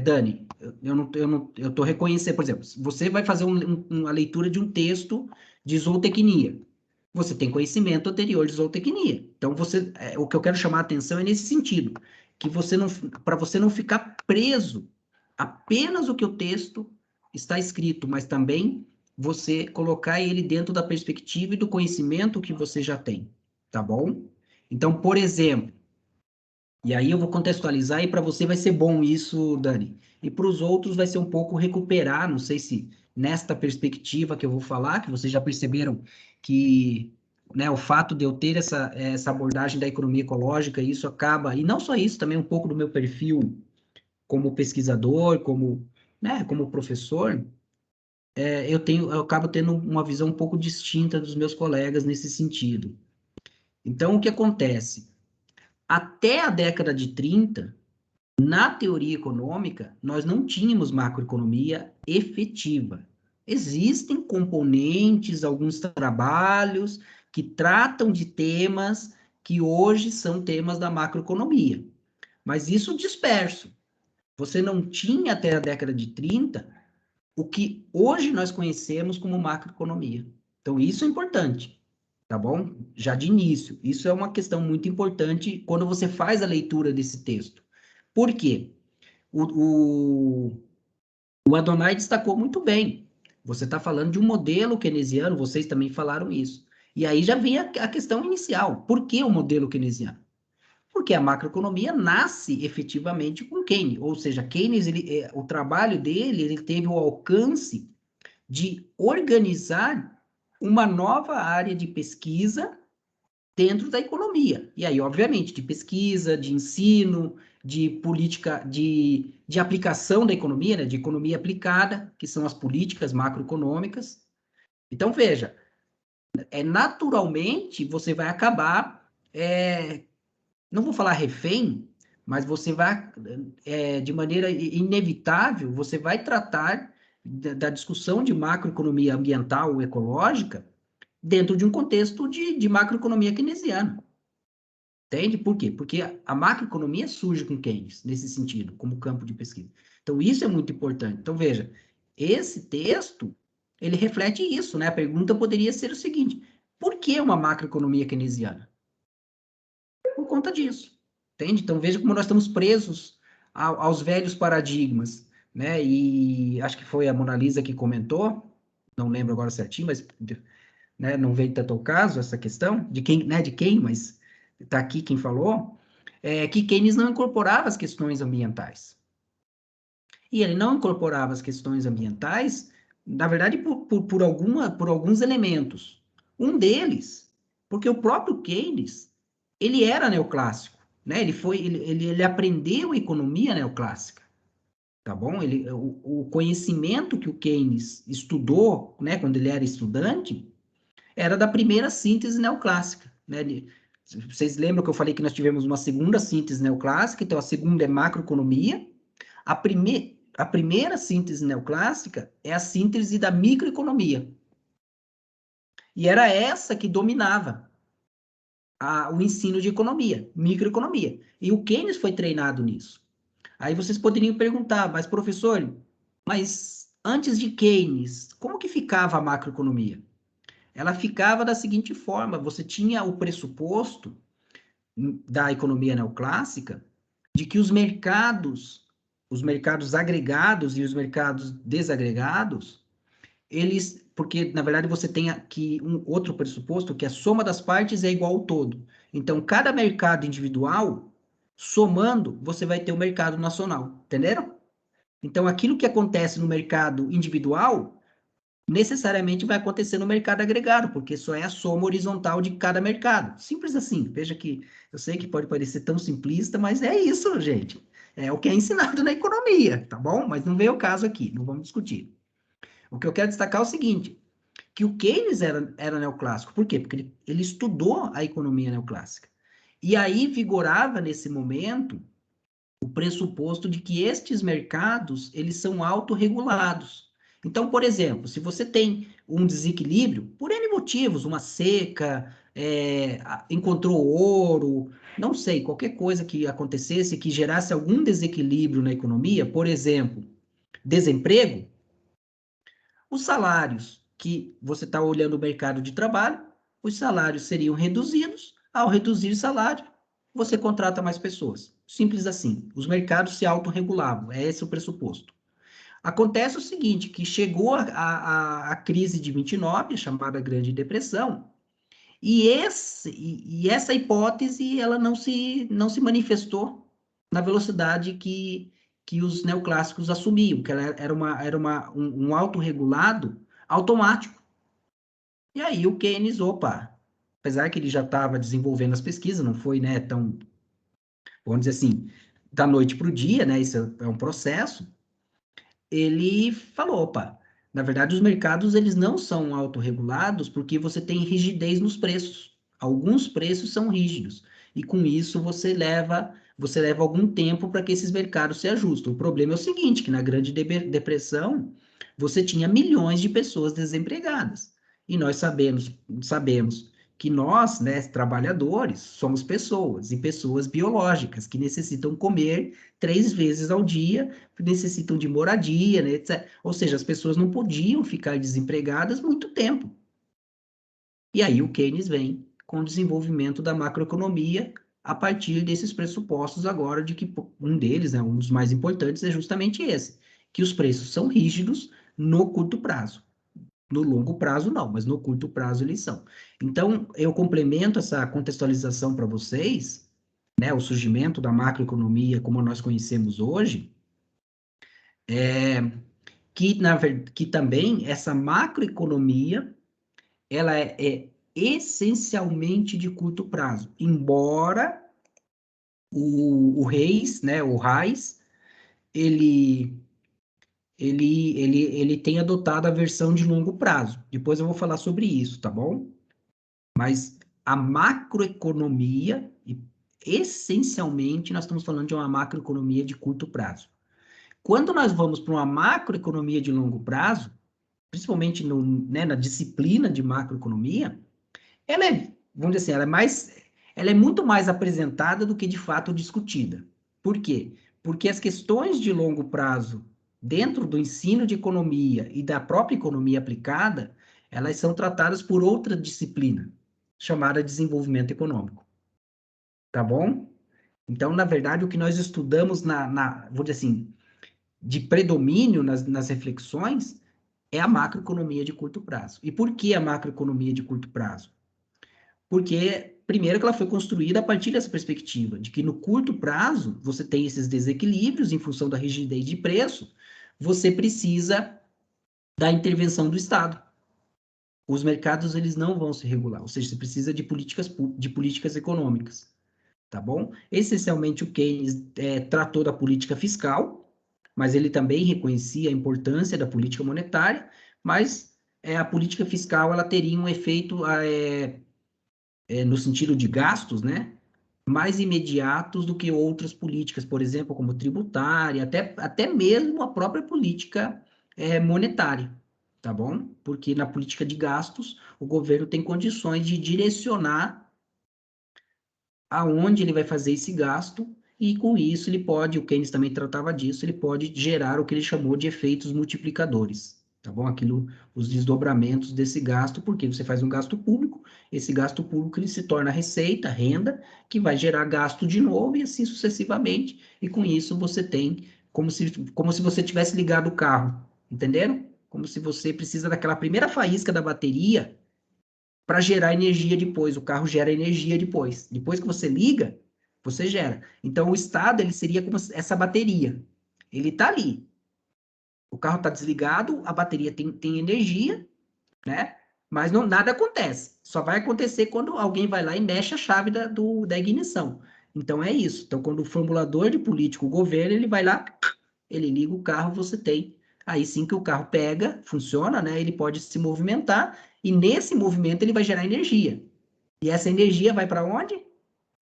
Dani, eu estou reconhecendo, por exemplo, você vai fazer uma leitura de um texto de zootecnia. Você tem conhecimento anterior de zootecnia. Então, o que eu quero chamar a atenção é nesse sentido, que para você não ficar preso apenas o que o texto está escrito, mas também você colocar ele dentro da perspectiva e do conhecimento que você já tem, tá bom? Então, por exemplo, e aí eu vou contextualizar e para você vai ser bom isso, Dani. E para os outros vai ser um pouco recuperar, não sei se nesta perspectiva que eu vou falar, que vocês já perceberam que, né, o fato de eu ter essa abordagem da economia ecológica, isso acaba, e não só isso, também um pouco do meu perfil como pesquisador, como professor, eu acabo tendo uma visão um pouco distinta dos meus colegas nesse sentido. Então, o que acontece? Até a década de 30, na teoria econômica, nós não tínhamos macroeconomia efetiva. Existem componentes, alguns trabalhos que tratam de temas que hoje são temas da macroeconomia, mas isso disperso. Você não tinha até a década de 30 o que hoje nós conhecemos como macroeconomia. Então, isso é importante. Tá bom? Já de início. Isso é uma questão muito importante quando você faz a leitura desse texto. Por quê? O Adonai destacou muito bem. Você está falando de um modelo keynesiano, vocês também falaram isso. E aí já vem a questão inicial. Por que o modelo keynesiano? Porque a macroeconomia nasce efetivamente com Keynes. Ou seja, Keynes, o trabalho dele, ele teve o alcance de organizar uma nova área de pesquisa dentro da economia. E aí, obviamente, de pesquisa, de ensino, de política, de aplicação da economia, né, de economia aplicada, que são as políticas macroeconômicas. Então, veja, naturalmente você vai acabar, não vou falar refém, mas você vai, de maneira inevitável, você vai tratar da discussão de macroeconomia ambiental ou ecológica dentro de um contexto de macroeconomia keynesiana. Entende? Por quê? Porque a macroeconomia surge com Keynes, nesse sentido, como campo de pesquisa. Então, isso é muito importante. Então, veja, esse texto, ele reflete isso, né? A pergunta poderia ser o seguinte: por que uma macroeconomia keynesiana? Por conta disso. Entende? Então, veja como nós estamos presos aos velhos paradigmas, né? E acho que foi a Mona Lisa que comentou, não lembro agora certinho, mas né, não veio tanto ao caso essa questão de quem, mas está aqui quem falou, que Keynes não incorporava as questões ambientais. E ele não incorporava as questões ambientais, na verdade, por alguns elementos. Um deles, porque o próprio Keynes, ele era neoclássico, né? Ele aprendeu economia neoclássica, tá bom? O conhecimento que o Keynes estudou, né, quando ele era estudante, era da primeira síntese neoclássica, né? Vocês lembram que eu falei que nós tivemos uma segunda síntese neoclássica, então a segunda é macroeconomia, a primeira síntese neoclássica é a síntese da microeconomia. E era essa que dominava o ensino de economia, microeconomia. E o Keynes foi treinado nisso. Aí vocês poderiam perguntar, mas professor, mas antes de Keynes, como que ficava a macroeconomia? Ela ficava da seguinte forma: você tinha o pressuposto da economia neoclássica de que os mercados agregados e os mercados desagregados, porque na verdade você tem aqui um outro pressuposto, que a soma das partes é igual ao todo. Então, cada mercado individual, somando, você vai ter o mercado nacional, entenderam? Então, aquilo que acontece no mercado individual, necessariamente vai acontecer no mercado agregado, porque só é a soma horizontal de cada mercado. Simples assim. Veja que, eu sei que pode parecer tão simplista, mas é isso, gente. É o que é ensinado na economia, tá bom? Mas não veio o caso aqui, não vamos discutir. O que eu quero destacar é o seguinte, que o Keynes era neoclássico. Por quê? Porque ele estudou a economia neoclássica. E aí vigorava, nesse momento, o pressuposto de que estes mercados, eles são autorregulados. Então, por exemplo, se você tem um desequilíbrio, por N motivos, uma seca, encontrou ouro, não sei, qualquer coisa que acontecesse que gerasse algum desequilíbrio na economia, por exemplo, desemprego, os salários que você está olhando o mercado de trabalho, os salários seriam reduzidos. Ao reduzir o salário, você contrata mais pessoas. Simples assim. Os mercados se autorregulavam. É esse o pressuposto. Acontece o seguinte, que chegou a crise de 29, a chamada Grande Depressão, e essa hipótese ela não se manifestou na velocidade que os neoclássicos assumiam, que ela era um autorregulado automático. E aí o Keynes, opa, apesar que ele já estava desenvolvendo as pesquisas, não foi, né, tão, vamos dizer assim, da noite para o dia, né, isso é um processo, ele falou, opa, na verdade os mercados eles não são autorregulados porque você tem rigidez nos preços. Alguns preços são rígidos e com isso você leva algum tempo para que esses mercados se ajustem. O problema é o seguinte, que na Grande Depressão você tinha milhões de pessoas desempregadas. E nós sabemos que nós, né, trabalhadores, somos pessoas e pessoas biológicas que necessitam comer 3 vezes ao dia, necessitam de moradia, né, etc. Ou seja, as pessoas não podiam ficar desempregadas muito tempo. E aí o Keynes vem com o desenvolvimento da macroeconomia a partir desses pressupostos agora de que um deles, né, um dos mais importantes, é justamente esse, que os preços são rígidos no curto prazo. No longo prazo, não, mas no curto prazo eles são. Então, eu complemento essa contextualização para vocês, né, o surgimento da macroeconomia como nós conhecemos hoje, que também essa macroeconomia, ela é essencialmente de curto prazo, embora o Reis, né, o Reis, ele tem adotado a versão de longo prazo. Depois eu vou falar sobre isso, tá bom? Mas a macroeconomia, essencialmente, nós estamos falando de uma macroeconomia de curto prazo. Quando nós vamos para uma macroeconomia de longo prazo, principalmente né, na disciplina de macroeconomia, ela é, vamos dizer assim, ela é muito mais apresentada do que de fato discutida. Por quê? Porque as questões de longo prazo dentro do ensino de economia e da própria economia aplicada, elas são tratadas por outra disciplina, chamada desenvolvimento econômico. Tá bom? Então, na verdade, o que nós estudamos vou dizer assim, de predomínio nas reflexões é a macroeconomia de curto prazo. E por que a macroeconomia de curto prazo? Porque, primeiro, que ela foi construída a partir dessa perspectiva, de que no curto prazo você tem esses desequilíbrios em função da rigidez de preço, você precisa da intervenção do Estado. Os mercados eles não vão se regular, ou seja, você precisa de políticas econômicas, tá bom? Essencialmente o Keynes tratou da política fiscal, mas ele também reconhecia a importância da política monetária, mas a política fiscal ela teria um efeito no sentido de gastos, né, mais imediatos do que outras políticas, por exemplo, como tributária, até mesmo a própria política monetária, tá bom? Porque na política de gastos, o governo tem condições de direcionar aonde ele vai fazer esse gasto, e com isso ele pode, o Keynes também tratava disso, ele pode gerar o que ele chamou de efeitos multiplicadores, tá bom? Os desdobramentos desse gasto, porque você faz um gasto público, esse gasto público ele se torna receita, renda, que vai gerar gasto de novo e assim sucessivamente, e com isso você tem como se você tivesse ligado o carro, entenderam? Como se você precisa daquela primeira faísca da bateria para gerar energia depois. O carro gera energia depois. Depois que você liga, você gera. Então, o Estado ele seria como essa bateria. Ele está ali. O carro está desligado, a bateria tem energia, né? Mas nada acontece. Só vai acontecer quando alguém vai lá e mexe a chave da ignição. Então é isso. Então, quando o formulador de política, o governo, ele vai lá, ele liga o carro, você tem. Aí sim que o carro pega, funciona, né? Ele pode se movimentar, e nesse movimento ele vai gerar energia. E essa energia vai para onde?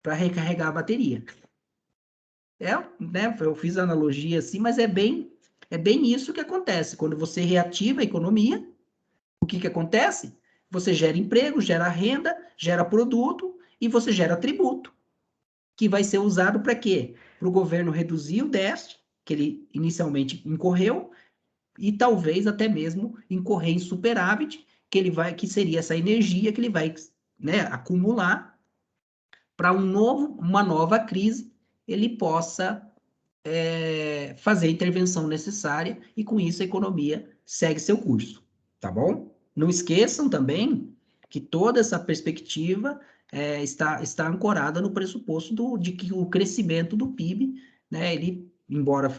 Para recarregar a bateria. Né? Eu fiz a analogia assim, mas é bem isso que acontece. Quando você reativa a economia, o que acontece? Você gera emprego, gera renda, gera produto e você gera tributo, que vai ser usado para quê? Para o governo reduzir o déficit, que ele inicialmente incorreu, e talvez até mesmo incorrer em superávit, que seria essa energia que ele vai, né, acumular para uma nova crise, ele possa fazer a intervenção necessária e com isso a economia segue seu curso, tá bom? Não esqueçam também que toda essa perspectiva está ancorada no pressuposto de que o crescimento do PIB, né, embora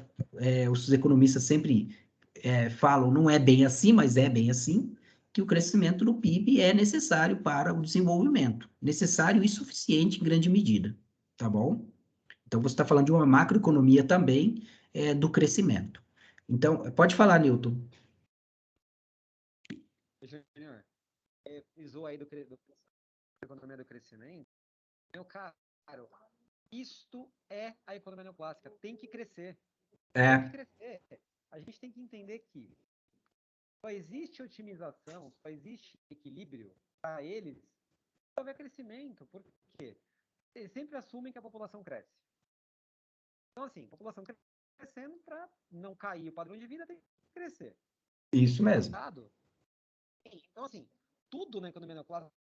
os economistas sempre falam não é bem assim, mas é bem assim, que o crescimento do PIB é necessário para o desenvolvimento, necessário e suficiente em grande medida, tá bom? Então, você está falando de uma macroeconomia também do crescimento. Então, pode falar, Newton. Júnior, frisou aí da economia do crescimento. Meu caro, isto é a economia neoclássica. Tem que crescer. Tem que crescer. A gente tem que entender que só existe otimização, só existe equilíbrio para eles se houver crescimento. Por quê? Eles sempre assumem que a população cresce. Então, assim, a população crescendo, para não cair o padrão de vida, tem que crescer. Isso mesmo. Então, assim, tudo na economia neoclássica,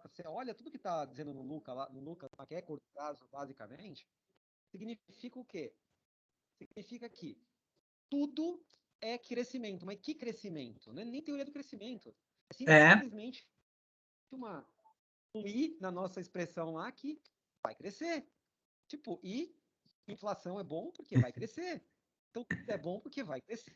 você olha tudo que está dizendo no Lucas, que é curto prazo, basicamente, significa o quê? Significa que tudo é crescimento. Mas que crescimento? Não é nem teoria do crescimento. É simplesmente um I na nossa expressão lá que vai crescer. Tipo, e inflação é bom porque vai crescer. Então, tudo é bom porque vai crescer.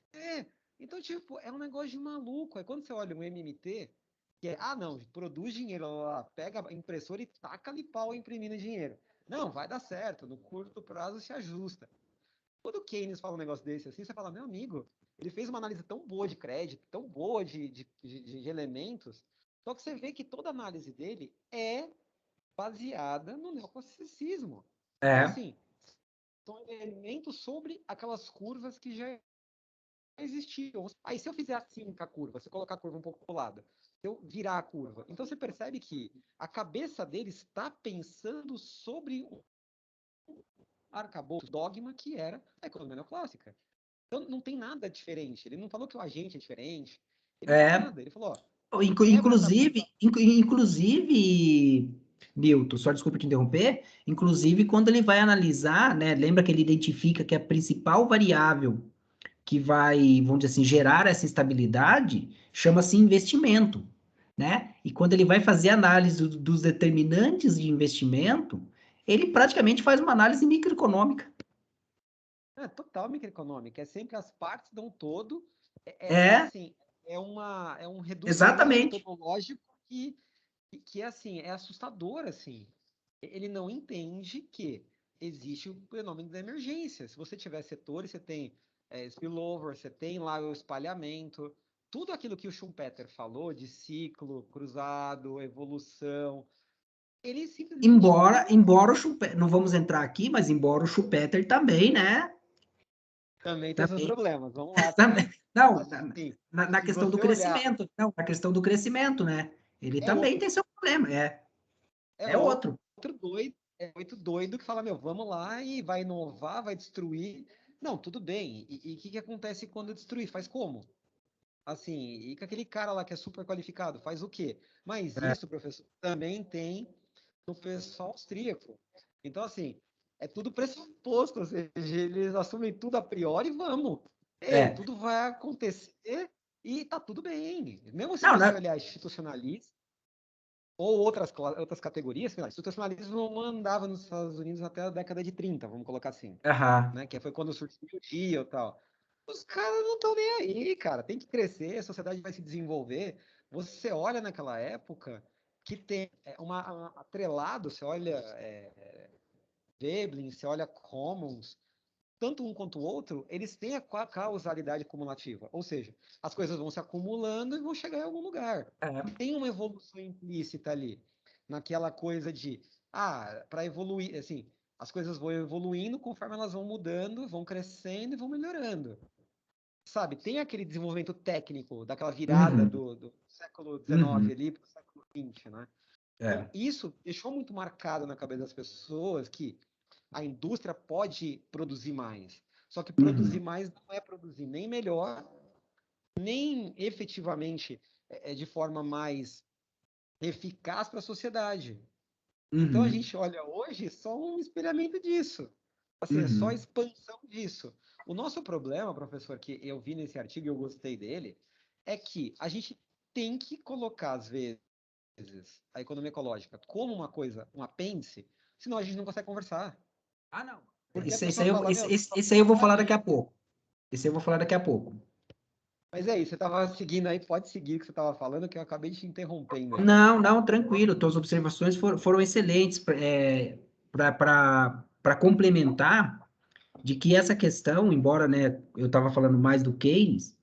Então, tipo, é um negócio de maluco. É quando você olha um MMT, que é, não, produz dinheiro, lá, pega a impressora e taca-lhe pau imprimindo dinheiro. Não, vai dar certo, no curto prazo se ajusta. Quando o Keynes fala um negócio desse assim, você fala, meu amigo, ele fez uma análise tão boa de crédito, tão boa de elementos, só que você vê que toda análise dele é baseada no neoclassicismo. Então, assim, são elementos sobre aquelas curvas que já existiam. Aí, se eu fizer assim com a curva, se eu colocar a curva um pouco pro lado, se eu virar a curva, então você percebe que a cabeça dele está pensando sobre o arcabouço, dogma que era a economia neoclássica. Então, não tem nada diferente. Ele não falou que o agente é diferente. Ele não falou nada. Ele falou, Inclusive, Newton, só desculpa te interromper, inclusive quando ele vai analisar, né, lembra que ele identifica que a principal variável que vai, vamos dizer assim, gerar essa instabilidade, chama-se investimento, né? E quando ele vai fazer análise dos determinantes de investimento, ele praticamente faz uma análise microeconômica. Total microeconômica. É sempre as partes dão todo. Assim, é um reducionismo metodológico que assim, é assustador, assim. Ele não entende que existe o fenômeno da emergência. Se você tiver setores, você tem spillover, você tem lá o espalhamento, tudo aquilo que o Schumpeter falou de ciclo, cruzado, evolução, ele simplesmente... Embora o Schumpeter, não vamos entrar aqui, mas embora o Schumpeter também, né? Também tem seus problemas, vamos lá. Não, assim, na questão do crescimento, não, na questão do crescimento, né? Ele também tem seu problema, é outro. Outro doido que fala, meu, vamos lá e vai inovar, vai destruir. Não, tudo bem. E o que acontece quando destruir? Faz como? Assim, e com aquele cara lá que é super qualificado, faz o quê? Mas isso, professor, também tem no pessoal austríaco. Então, assim, é tudo pressuposto, ou seja, eles assumem tudo a priori e vamos. Tudo vai acontecer e tá tudo bem. Mesmo se você olhar institucionalista ou outras categorias, institucionalismo não andava nos Estados Unidos até a década de 30, vamos colocar assim. Né? Que foi quando surgiu o dia e tal. Os caras não estão nem aí, cara. Tem que crescer, a sociedade vai se desenvolver. Você olha naquela época que tem atrelado, você olha Veblen, você olha Commons, tanto um quanto o outro, eles têm a causalidade cumulativa. Ou seja, as coisas vão se acumulando e vão chegar em algum lugar. E tem uma evolução implícita ali, naquela coisa de, para evoluir, assim, as coisas vão evoluindo conforme elas vão mudando, vão crescendo e vão melhorando. Sabe, tem aquele desenvolvimento técnico, daquela virada do século XIX ali para o século XX, né? Então, isso deixou muito marcado na cabeça das pessoas que a indústria pode produzir mais. Só que produzir mais não é produzir nem melhor, nem efetivamente de forma mais eficaz para a sociedade. Então, a gente olha hoje só um espelhamento disso. Assim, é só expansão disso. O nosso problema, professor, que eu vi nesse artigo e eu gostei dele, é que a gente tem que colocar, às vezes, a economia ecológica como uma coisa, um apêndice, senão a gente não consegue conversar. Não. Porque a Esse pessoa aí, fala, esse aí eu vou falar daqui a pouco. Esse aí eu vou falar daqui a pouco. Mas é isso, você estava seguindo aí, pode seguir o que você estava falando, que eu acabei te interrompendo aí. Não, tranquilo. Tuas observações foram excelentes para complementar de que essa questão, embora, né, eu estava falando mais do Keynes,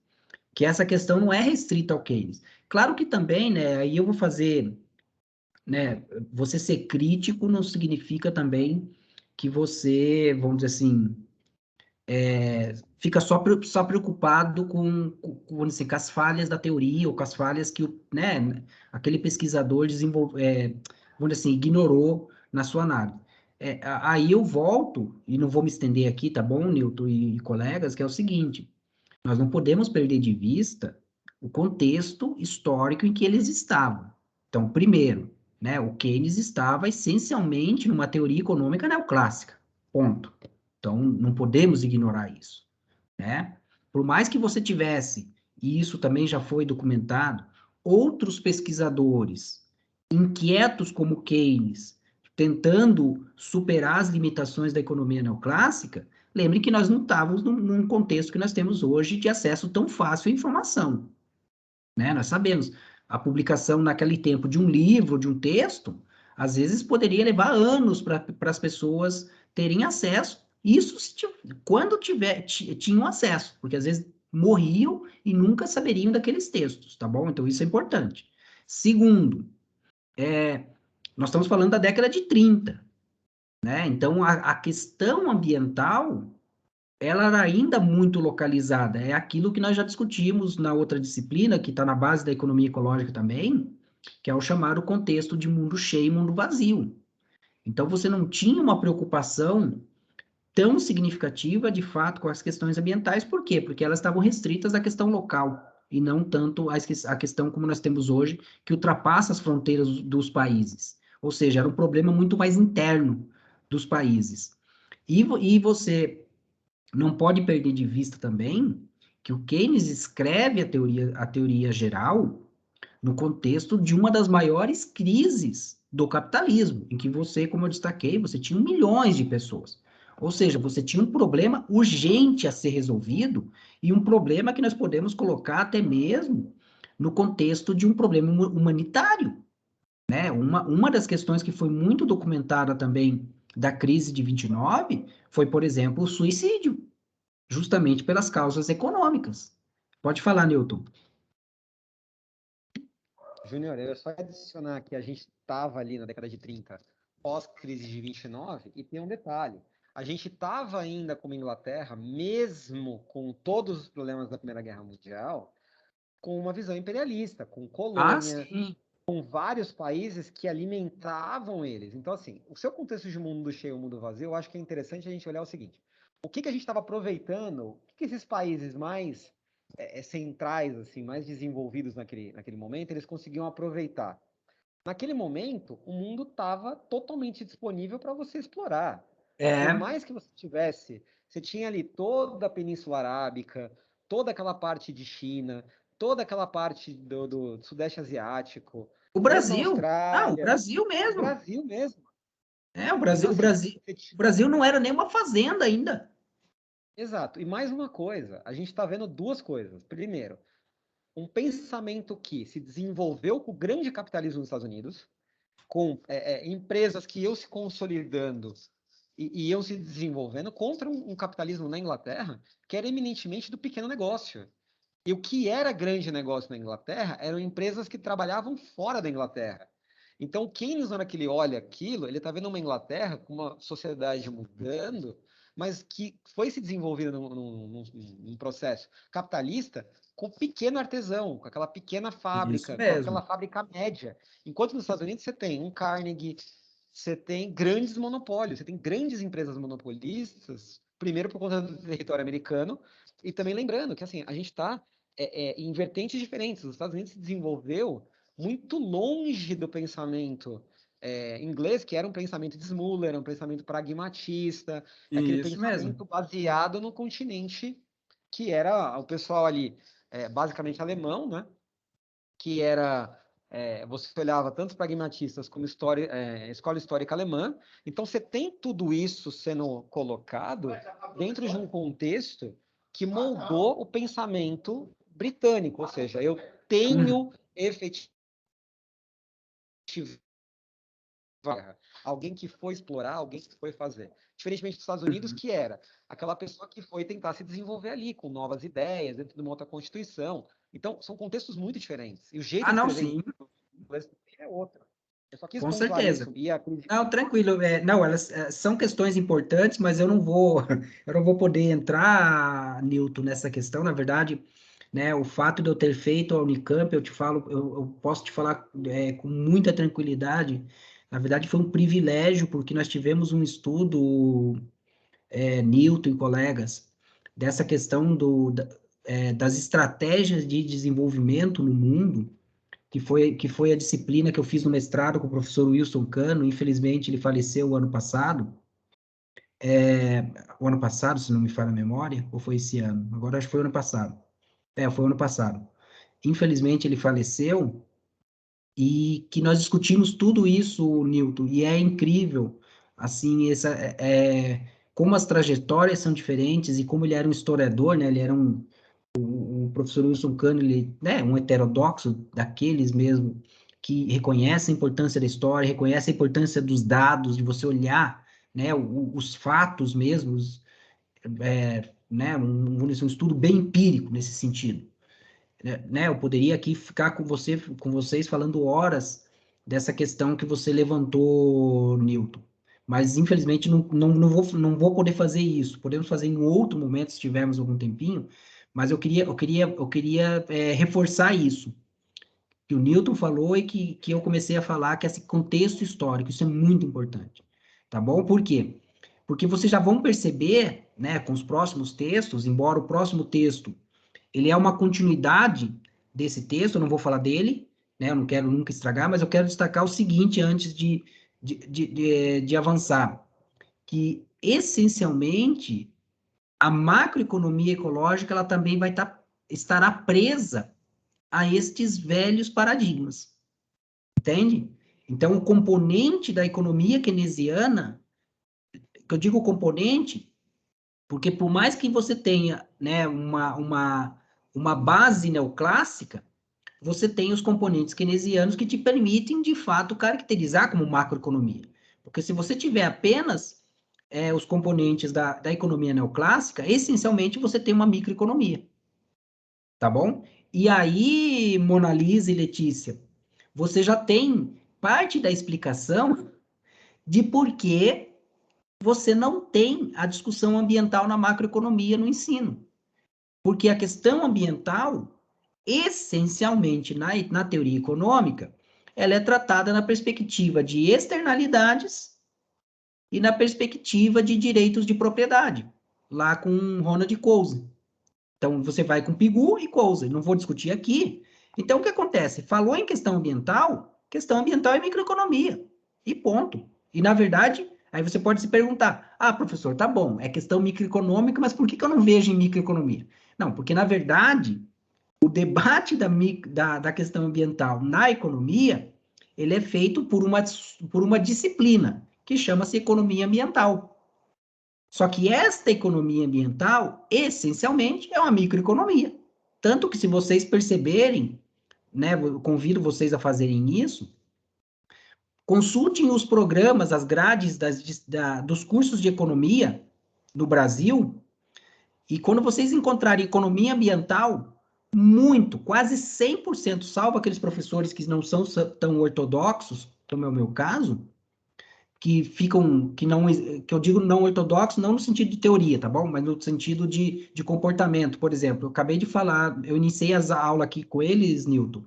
que essa questão não é restrita ao Keynes. Claro que também, né, aí eu vou fazer, né, você ser crítico não significa também que você, vamos dizer assim, fica só preocupado vamos dizer, com as falhas da teoria ou com as falhas que né, aquele pesquisador vamos dizer assim, ignorou na sua análise. Aí eu volto, e não vou me estender aqui, tá bom, Newton e colegas, que é o seguinte, nós não podemos perder de vista o contexto histórico em que eles estavam. Então, primeiro, né, o Keynes estava essencialmente numa teoria econômica neoclássica, ponto. Então, não podemos ignorar isso, né? Por mais que você tivesse, e isso também já foi documentado, outros pesquisadores inquietos como Keynes, tentando superar as limitações da economia neoclássica, lembre que nós não estávamos num contexto que nós temos hoje de acesso tão fácil à informação, né? Nós sabemos, a publicação naquele tempo de um livro, de um texto, às vezes poderia levar anos para as pessoas terem acesso, isso quando tinham acesso, porque às vezes morriam e nunca saberiam daqueles textos, tá bom? Então isso é importante. Segundo, nós estamos falando da década de 30, né? Então a questão ambiental ela era ainda muito localizada. É aquilo que nós já discutimos na outra disciplina, que está na base da economia ecológica também, que é o chamado contexto de mundo cheio e mundo vazio. Então, você não tinha uma preocupação tão significativa, de fato, com as questões ambientais. Por quê? Porque elas estavam restritas à questão local, e não tanto à questão como nós temos hoje, que ultrapassa as fronteiras dos países. Ou seja, era um problema muito mais interno dos países. E você não pode perder de vista também que o Keynes escreve a teoria geral no contexto de uma das maiores crises do capitalismo, em que você, como eu destaquei, você tinha milhões de pessoas. Ou seja, você tinha um problema urgente a ser resolvido e um problema que nós podemos colocar até mesmo no contexto de um problema humanitário, né? Uma das questões que foi muito documentada também da crise de 29 foi, por exemplo, o suicídio, justamente pelas causas econômicas. Pode falar, Newton. Júnior, eu só adicionar que a gente estava ali na década de 30, pós-crise de 29, e tem um detalhe. A gente estava ainda como Inglaterra, mesmo com todos os problemas da Primeira Guerra Mundial, com uma visão imperialista, com colônia, com vários países que alimentavam eles. Então, assim, o seu contexto de mundo cheio, mundo vazio, eu acho que é interessante a gente olhar o seguinte. O que a gente estava aproveitando, o que esses países mais centrais, assim, mais desenvolvidos naquele momento, eles conseguiam aproveitar. Naquele momento, o mundo estava totalmente disponível para você explorar. Por mais que você tivesse, você tinha ali toda a Península Arábica, toda aquela parte de China, toda aquela parte do Sudeste Asiático, O mesmo a Brasil, Austrália, o Brasil mesmo. o Brasil mesmo. O Brasil não era nem uma fazenda ainda. Exato. E mais uma coisa, a gente está vendo duas coisas. Primeiro, um pensamento que se desenvolveu com o grande capitalismo nos Estados Unidos, com empresas que iam se consolidando e iam se desenvolvendo contra um capitalismo na Inglaterra que era eminentemente do pequeno negócio. E o que era grande negócio na Inglaterra eram empresas que trabalhavam fora da Inglaterra. Então, o Keynes, na hora que ele olha aquilo, ele está vendo uma Inglaterra com uma sociedade mudando, mas que foi se desenvolvendo num processo capitalista com pequeno artesão, com aquela pequena fábrica, com aquela fábrica média. Enquanto nos Estados Unidos você tem um Carnegie, você tem grandes monopólios, você tem grandes empresas monopolistas, primeiro por conta do território americano, e também lembrando que assim, a gente está em vertentes diferentes. Os Estados Unidos se desenvolveu muito longe do pensamento inglês, que era um pensamento de Smuller, um pensamento pragmatista, aquele pensamento baseado no continente, que era o pessoal ali, basicamente alemão, né? Que era, você olhava tanto os pragmatistas como escola histórica alemã. Então, você tem tudo isso sendo colocado dentro de um contexto que moldou o pensamento britânico, ou seja, eu tenho efetivamente alguém que foi explorar, alguém que foi fazer. Diferentemente dos Estados Unidos, que era aquela pessoa que foi tentar se desenvolver ali, com novas ideias, dentro de uma outra constituição. Então, são contextos muito diferentes. E o jeito de escrever inglês é outro. Eu só quis Com pontuar certeza. isso. Não, tranquilo. Não, elas são questões importantes, mas eu não vou poder entrar, Newton, nessa questão. Na verdade, né, o fato de eu ter feito a Unicamp, eu posso te falar com muita tranquilidade. Na verdade, foi um privilégio, porque nós tivemos um estudo, Newton e colegas, dessa questão das estratégias de desenvolvimento no mundo, que foi a disciplina que eu fiz no mestrado com o professor Wilson Cano. Infelizmente, ele faleceu o ano passado, se não me falha a memória, ou foi esse ano? Agora acho que foi o ano passado. Foi o ano passado. Infelizmente, ele faleceu, e que nós discutimos tudo isso, Newton, e é incrível, assim, como as trajetórias são diferentes, e como ele era um historiador, né, ele era o professor Wilson Cano, ele, né, um heterodoxo daqueles mesmo, que reconhece a importância da história, reconhece a importância dos dados, de você olhar, né, os fatos mesmos, né, um estudo bem empírico nesse sentido. Né, eu poderia aqui ficar com vocês falando horas dessa questão que você levantou, Newton, mas infelizmente não vou poder fazer isso. Podemos fazer em outro momento, se tivermos algum tempinho, mas eu queria reforçar isso que o Newton falou e que eu comecei a falar, que é esse contexto histórico. Isso é muito importante, tá bom? Por quê? Porque vocês já vão perceber, né, com os próximos textos, embora o próximo texto ele é uma continuidade desse texto, eu não vou falar dele, né, eu não quero nunca estragar, mas eu quero destacar o seguinte antes de avançar, que essencialmente a macroeconomia ecológica ela também estará presa a estes velhos paradigmas, entende? Então, o componente da economia keynesiana, que eu digo componente, porque por mais que você tenha, né, uma base neoclássica, você tem os componentes keynesianos que te permitem, de fato, caracterizar como macroeconomia. Porque se você tiver apenas os componentes da economia neoclássica, essencialmente você tem uma microeconomia, tá bom? E aí, Mona Lisa e Letícia, você já tem parte da explicação de por que você não tem a discussão ambiental na macroeconomia no ensino. Porque a questão ambiental, essencialmente na teoria econômica, ela é tratada na perspectiva de externalidades e na perspectiva de direitos de propriedade, lá com Ronald Coase. Então, você vai com Pigou e Coase, não vou discutir aqui. Então, o que acontece? Falou em questão ambiental é microeconomia, e ponto. E, na verdade, aí você pode se perguntar, professor, tá bom, é questão microeconômica, mas por que eu não vejo em microeconomia? Não, porque, na verdade, o debate da questão ambiental na economia, ele é feito por uma disciplina que chama-se economia ambiental. Só que esta economia ambiental, essencialmente, é uma microeconomia. Tanto que, se vocês perceberem, né, eu convido vocês a fazerem isso, consultem os programas, as grades dos cursos de economia no Brasil, e quando vocês encontrarem economia ambiental, quase 100%, salvo aqueles professores que não são tão ortodoxos, como é o meu caso, que eu digo não ortodoxo, não no sentido de teoria, tá bom? Mas no sentido de comportamento. Por exemplo, eu acabei de falar, eu iniciei as aulas aqui com eles, Newton,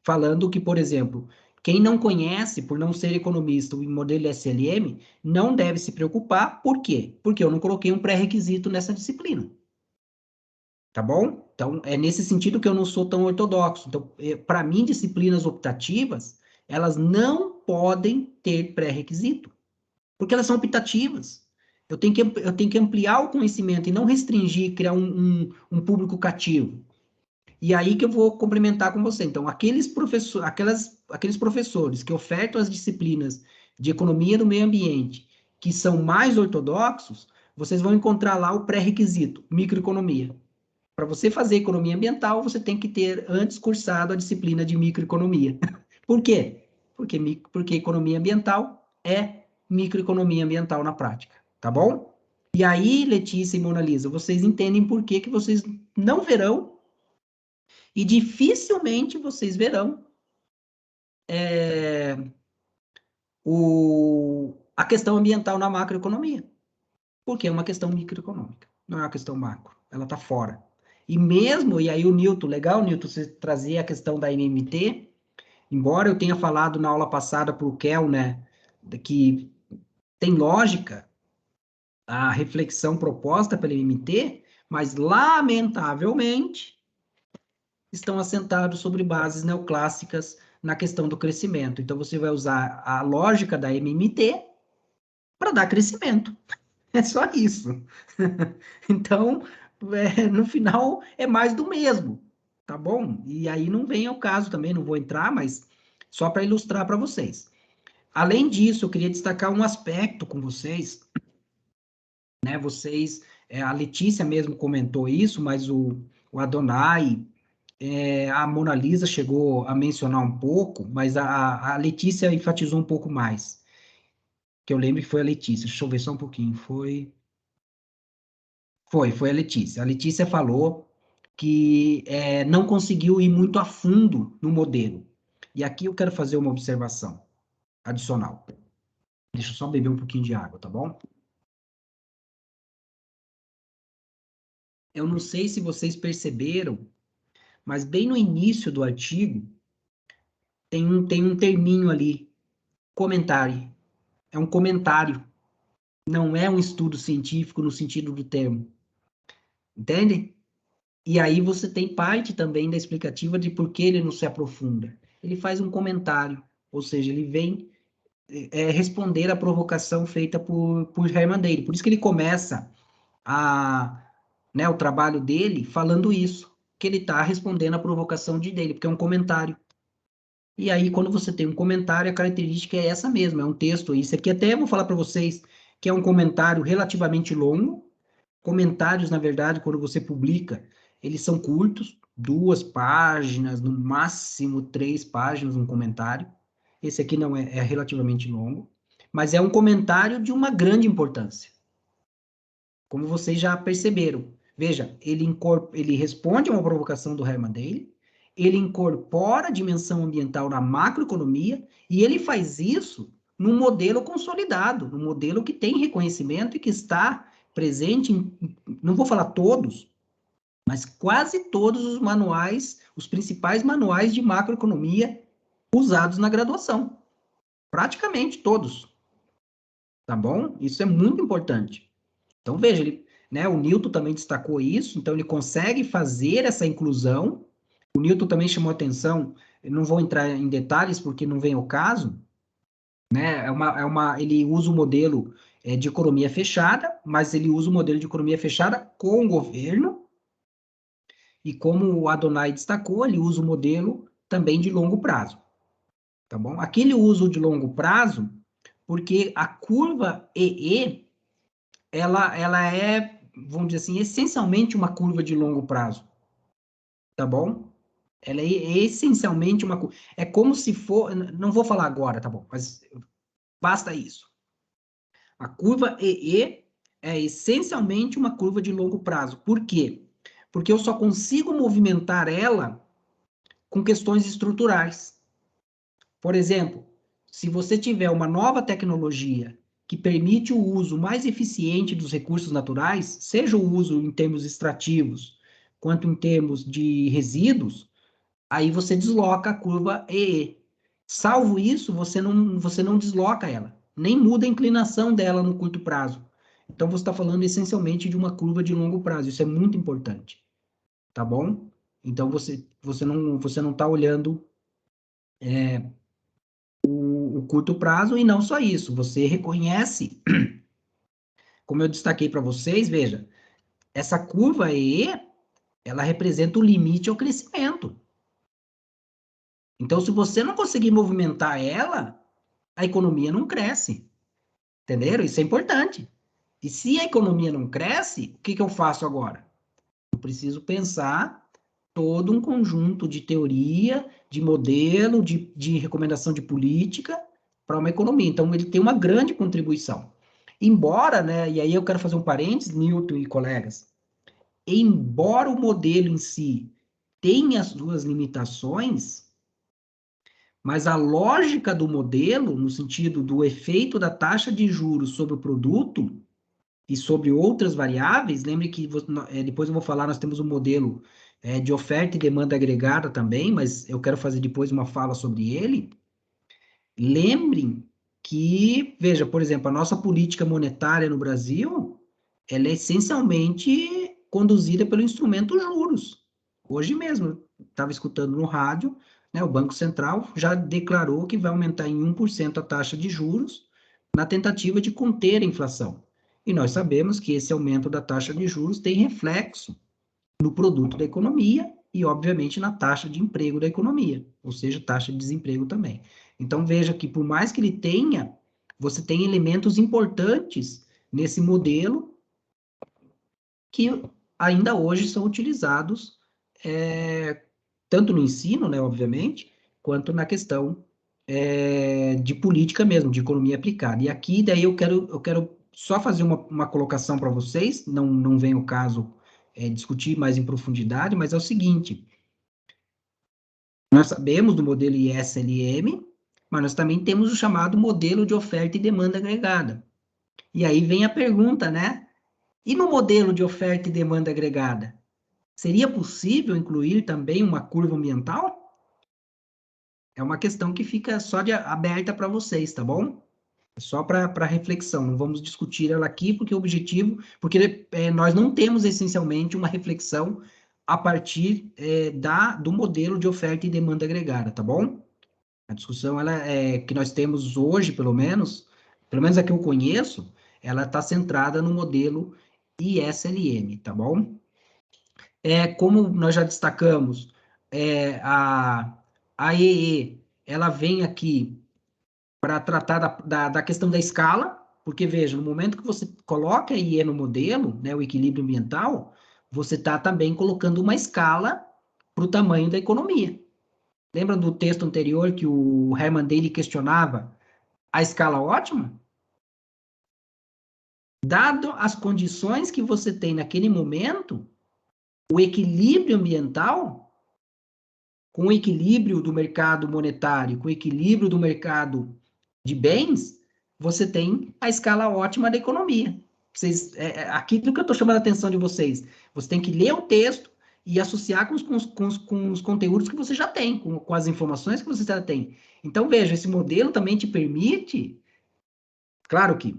falando que, por exemplo, quem não conhece, por não ser economista, o modelo SLM, não deve se preocupar. Por quê? Porque eu não coloquei um pré-requisito nessa disciplina. Tá bom? Então, é nesse sentido que eu não sou tão ortodoxo. Então, para mim, disciplinas optativas, elas não podem ter pré-requisito, porque elas são optativas. Eu tenho que ampliar o conhecimento e não restringir, criar um público cativo. E aí que eu vou complementar com você. Então, aqueles professores que ofertam as disciplinas de economia do meio ambiente, que são mais ortodoxos, vocês vão encontrar lá o pré-requisito, microeconomia. Para você fazer economia ambiental, você tem que ter antes cursado a disciplina de microeconomia. Por quê? Porque economia ambiental é microeconomia ambiental na prática, tá bom? E aí, Letícia e Mona Lisa, vocês entendem por que vocês não verão e dificilmente vocês verão a questão ambiental na macroeconomia. Porque é uma questão microeconômica, não é uma questão macro. Ela está fora. E aí o Newton, legal, Newton, você trazer a questão da MMT, embora eu tenha falado na aula passada para o Kel, né, que tem lógica a reflexão proposta pela MMT, mas, lamentavelmente, estão assentados sobre bases neoclássicas na questão do crescimento. Então, você vai usar a lógica da MMT para dar crescimento. É só isso. Então, no final, é mais do mesmo, tá bom? E aí não vem ao caso também, não vou entrar, mas só para ilustrar para vocês. Além disso, eu queria destacar um aspecto com vocês, né? A Letícia mesmo comentou isso, mas o Adonai, a Mona Lisa chegou a mencionar um pouco, mas a Letícia enfatizou um pouco mais. Que eu lembro que foi a Letícia. Deixa eu ver só um pouquinho. Foi a Letícia. A Letícia falou que não conseguiu ir muito a fundo no modelo. E aqui eu quero fazer uma observação adicional. Deixa eu só beber um pouquinho de água, tá bom? Eu não sei se vocês perceberam, mas bem no início do artigo tem um terminho ali, comentário. É um comentário, não é um estudo científico no sentido do termo. Entende? E aí você tem parte também da explicativa de por que ele não se aprofunda. Ele faz um comentário, ou seja, ele vem responder à provocação feita por Herman Daly. Por isso que ele começa o trabalho dele falando isso, que ele está respondendo à provocação dele, porque é um comentário. E aí, quando você tem um comentário, a característica é essa mesmo, é um texto. Isso aqui até eu vou falar para vocês que é um comentário relativamente longo. Comentários, na verdade, quando você publica, eles são curtos, 2 páginas, no máximo 3 páginas, um comentário. Esse aqui não é relativamente longo, mas é um comentário de uma grande importância. Como vocês já perceberam. Veja, ele responde a uma provocação do Herman Daly, ele incorpora a dimensão ambiental na macroeconomia, e ele faz isso num modelo consolidado, num modelo que tem reconhecimento e que está presente não vou falar todos, mas quase todos os manuais, os principais manuais de macroeconomia usados na graduação. Praticamente todos. Tá bom? Isso é muito importante. Então, veja, o Newton também destacou isso, então ele consegue fazer essa inclusão. O Newton também chamou atenção, eu não vou entrar em detalhes porque não vem ao caso, né? Ele usa o modelo de economia fechada, mas ele usa o modelo de economia fechada com o governo, e como o Adonai destacou, ele usa o modelo também de longo prazo, tá bom? Aqui ele usa o de longo prazo porque a curva EE, ela é, vamos dizer assim, essencialmente uma curva de longo prazo, tá bom? Ela é essencialmente uma curva. É como se for, não vou falar agora, tá bom? Mas basta isso. A curva EE é essencialmente uma curva de longo prazo. Por quê? Porque eu só consigo movimentar ela com questões estruturais. Por exemplo, se você tiver uma nova tecnologia que permite o uso mais eficiente dos recursos naturais, seja o uso em termos extrativos, quanto em termos de resíduos, aí você desloca a curva EE. Salvo isso, você não desloca ela, nem muda a inclinação dela no curto prazo. Então, você está falando essencialmente de uma curva de longo prazo, isso é muito importante, tá bom? Então, você não está olhando o curto prazo, e não só isso, você reconhece, como eu destaquei para vocês, veja, essa curva EE, ela representa o limite ao crescimento. Então, se você não conseguir movimentar ela, a economia não cresce. Entenderam? Isso é importante. E se a economia não cresce, o que eu faço agora? Eu preciso pensar todo um conjunto de teoria, de modelo, de recomendação de política para uma economia. Então, ele tem uma grande contribuição. Embora, né, e aí eu quero fazer um parênteses, Newton e colegas, embora o modelo em si tenha as suas limitações, mas a lógica do modelo, no sentido do efeito da taxa de juros sobre o produto e sobre outras variáveis, lembre que depois eu vou falar, nós temos um modelo de oferta e demanda agregada também, mas eu quero fazer depois uma fala sobre ele. Lembrem que, veja, por exemplo, a nossa política monetária no Brasil, ela é essencialmente conduzida pelo instrumento juros. Hoje mesmo, estava escutando no rádio, né, o Banco Central já declarou que vai aumentar em 1% a taxa de juros na tentativa de conter a inflação. E nós sabemos que esse aumento da taxa de juros tem reflexo no produto da economia e, obviamente, na taxa de emprego da economia, ou seja, taxa de desemprego também. Então, veja que, por mais que ele tenha, você tem elementos importantes nesse modelo que ainda hoje são utilizados, tanto no ensino, né, obviamente, quanto na questão de política mesmo, de economia aplicada. E aqui, daí, eu quero só fazer uma colocação para vocês, não vem o caso discutir mais em profundidade, mas é o seguinte, nós sabemos do modelo ISLM, mas nós também temos o chamado modelo de oferta e demanda agregada. E aí vem a pergunta, né? E no modelo de oferta e demanda agregada, seria possível incluir também uma curva ambiental? É uma questão que fica só aberta para vocês, tá bom? Só para reflexão, não vamos discutir ela aqui, porque nós não temos essencialmente uma reflexão a partir do modelo de oferta e demanda agregada, tá bom? A discussão que nós temos hoje, pelo menos a que eu conheço, ela está centrada no modelo ISLM, tá bom? Como nós já destacamos, a EE, ela vem aqui para tratar da questão da escala, porque, veja, no momento que você coloca a IE no modelo, né, o equilíbrio ambiental, você está também colocando uma escala para o tamanho da economia. Lembra do texto anterior que o Herman Daly questionava a escala ótima? Dado as condições que você tem naquele momento, o equilíbrio ambiental, com o equilíbrio do mercado monetário, com o equilíbrio do mercado de bens, você tem a escala ótima da economia. Aquilo que eu estou chamando a atenção de vocês, você tem que ler o texto e associar com os conteúdos que você já tem, com as informações que você já tem. Então, veja, esse modelo também te permite, claro que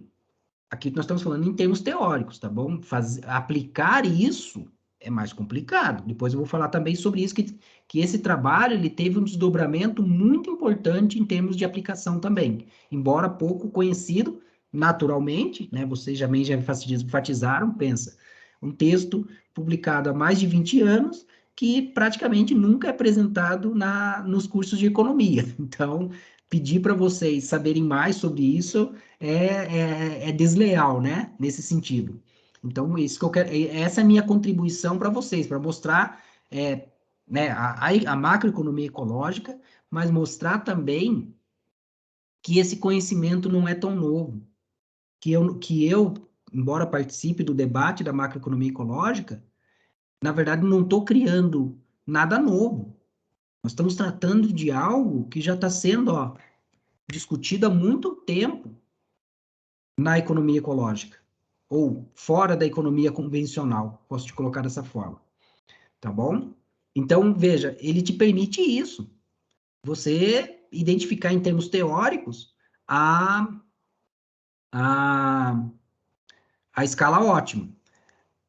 aqui nós estamos falando em termos teóricos, tá bom? Aplicar isso é mais complicado. Depois eu vou falar também sobre isso, que esse trabalho ele teve um desdobramento muito importante em termos de aplicação também. Embora pouco conhecido, naturalmente, né? Vocês já enfatizaram, pensa, um texto publicado há mais de 20 anos, que praticamente nunca é apresentado nos cursos de economia. Então, pedir para vocês saberem mais sobre isso é desleal, né? Nesse sentido. Então, isso que eu quero, essa é a minha contribuição para vocês, para mostrar né, a macroeconomia ecológica, mas mostrar também que esse conhecimento não é tão novo, que eu, embora participe do debate da macroeconomia ecológica, na verdade não estou criando nada novo. Nós estamos tratando de algo que já está sendo discutido há muito tempo na economia ecológica, ou fora da economia convencional, posso te colocar dessa forma, tá bom? Então, veja, ele te permite isso, você identificar em termos teóricos a escala ótima.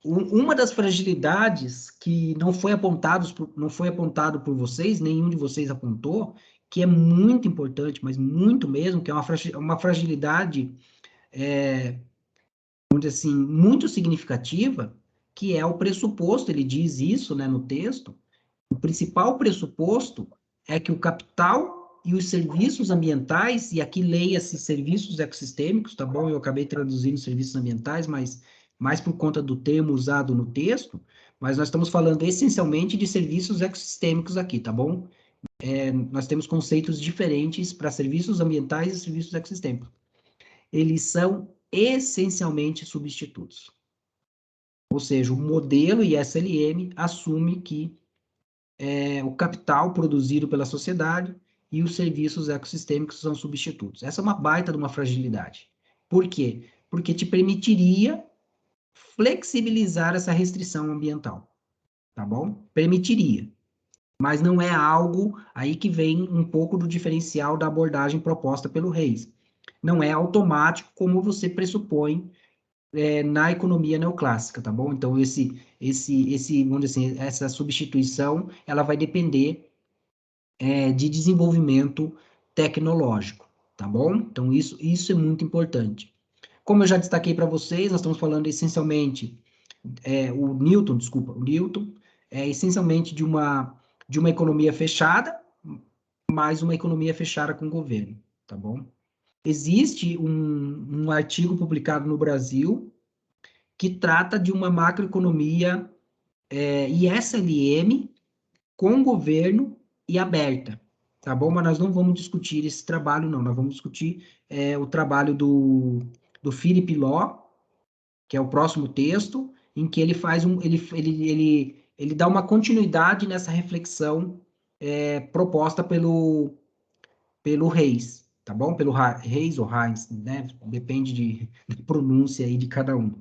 Uma das fragilidades que não foi apontado por vocês, nenhum de vocês apontou, que é muito importante, mas muito mesmo, que é uma fragilidade, vamos dizer assim, muito significativa, que é o pressuposto, ele diz isso, né, no texto, o principal pressuposto é que o capital e os serviços ambientais, e aqui leia-se serviços ecossistêmicos, tá bom? Eu acabei traduzindo serviços ambientais, mas mais por conta do termo usado no texto, mas nós estamos falando essencialmente de serviços ecossistêmicos aqui, tá bom? Nós temos conceitos diferentes para serviços ambientais e serviços ecossistêmicos. Eles são essencialmente substitutos. Ou seja, o modelo ISLM assume que o capital produzido pela sociedade e os serviços ecossistêmicos são substitutos. Essa é uma baita de uma fragilidade. Por quê? Porque te permitiria flexibilizar essa restrição ambiental, tá bom? Permitiria. Mas não é algo aí que vem um pouco do diferencial da abordagem proposta pelo Reis. Não é automático como você pressupõe na economia neoclássica, tá bom? Então, vamos dizer assim, essa substituição, ela vai depender de desenvolvimento tecnológico, tá bom? Então, isso é muito importante. Como eu já destaquei para vocês, nós estamos falando essencialmente, o Newton é essencialmente de uma economia fechada, mais uma economia fechada com o governo, tá bom? Existe um artigo publicado no Brasil que trata de uma macroeconomia ISLM com governo e aberta, tá bom? Mas nós não vamos discutir esse trabalho, não. Nós vamos discutir o trabalho do Philip Law, que é o próximo texto, em que ele faz ele dá uma continuidade nessa reflexão proposta pelo Reis, tá bom? Pelo Reis ou Heinz, né? Depende de pronúncia aí de cada um,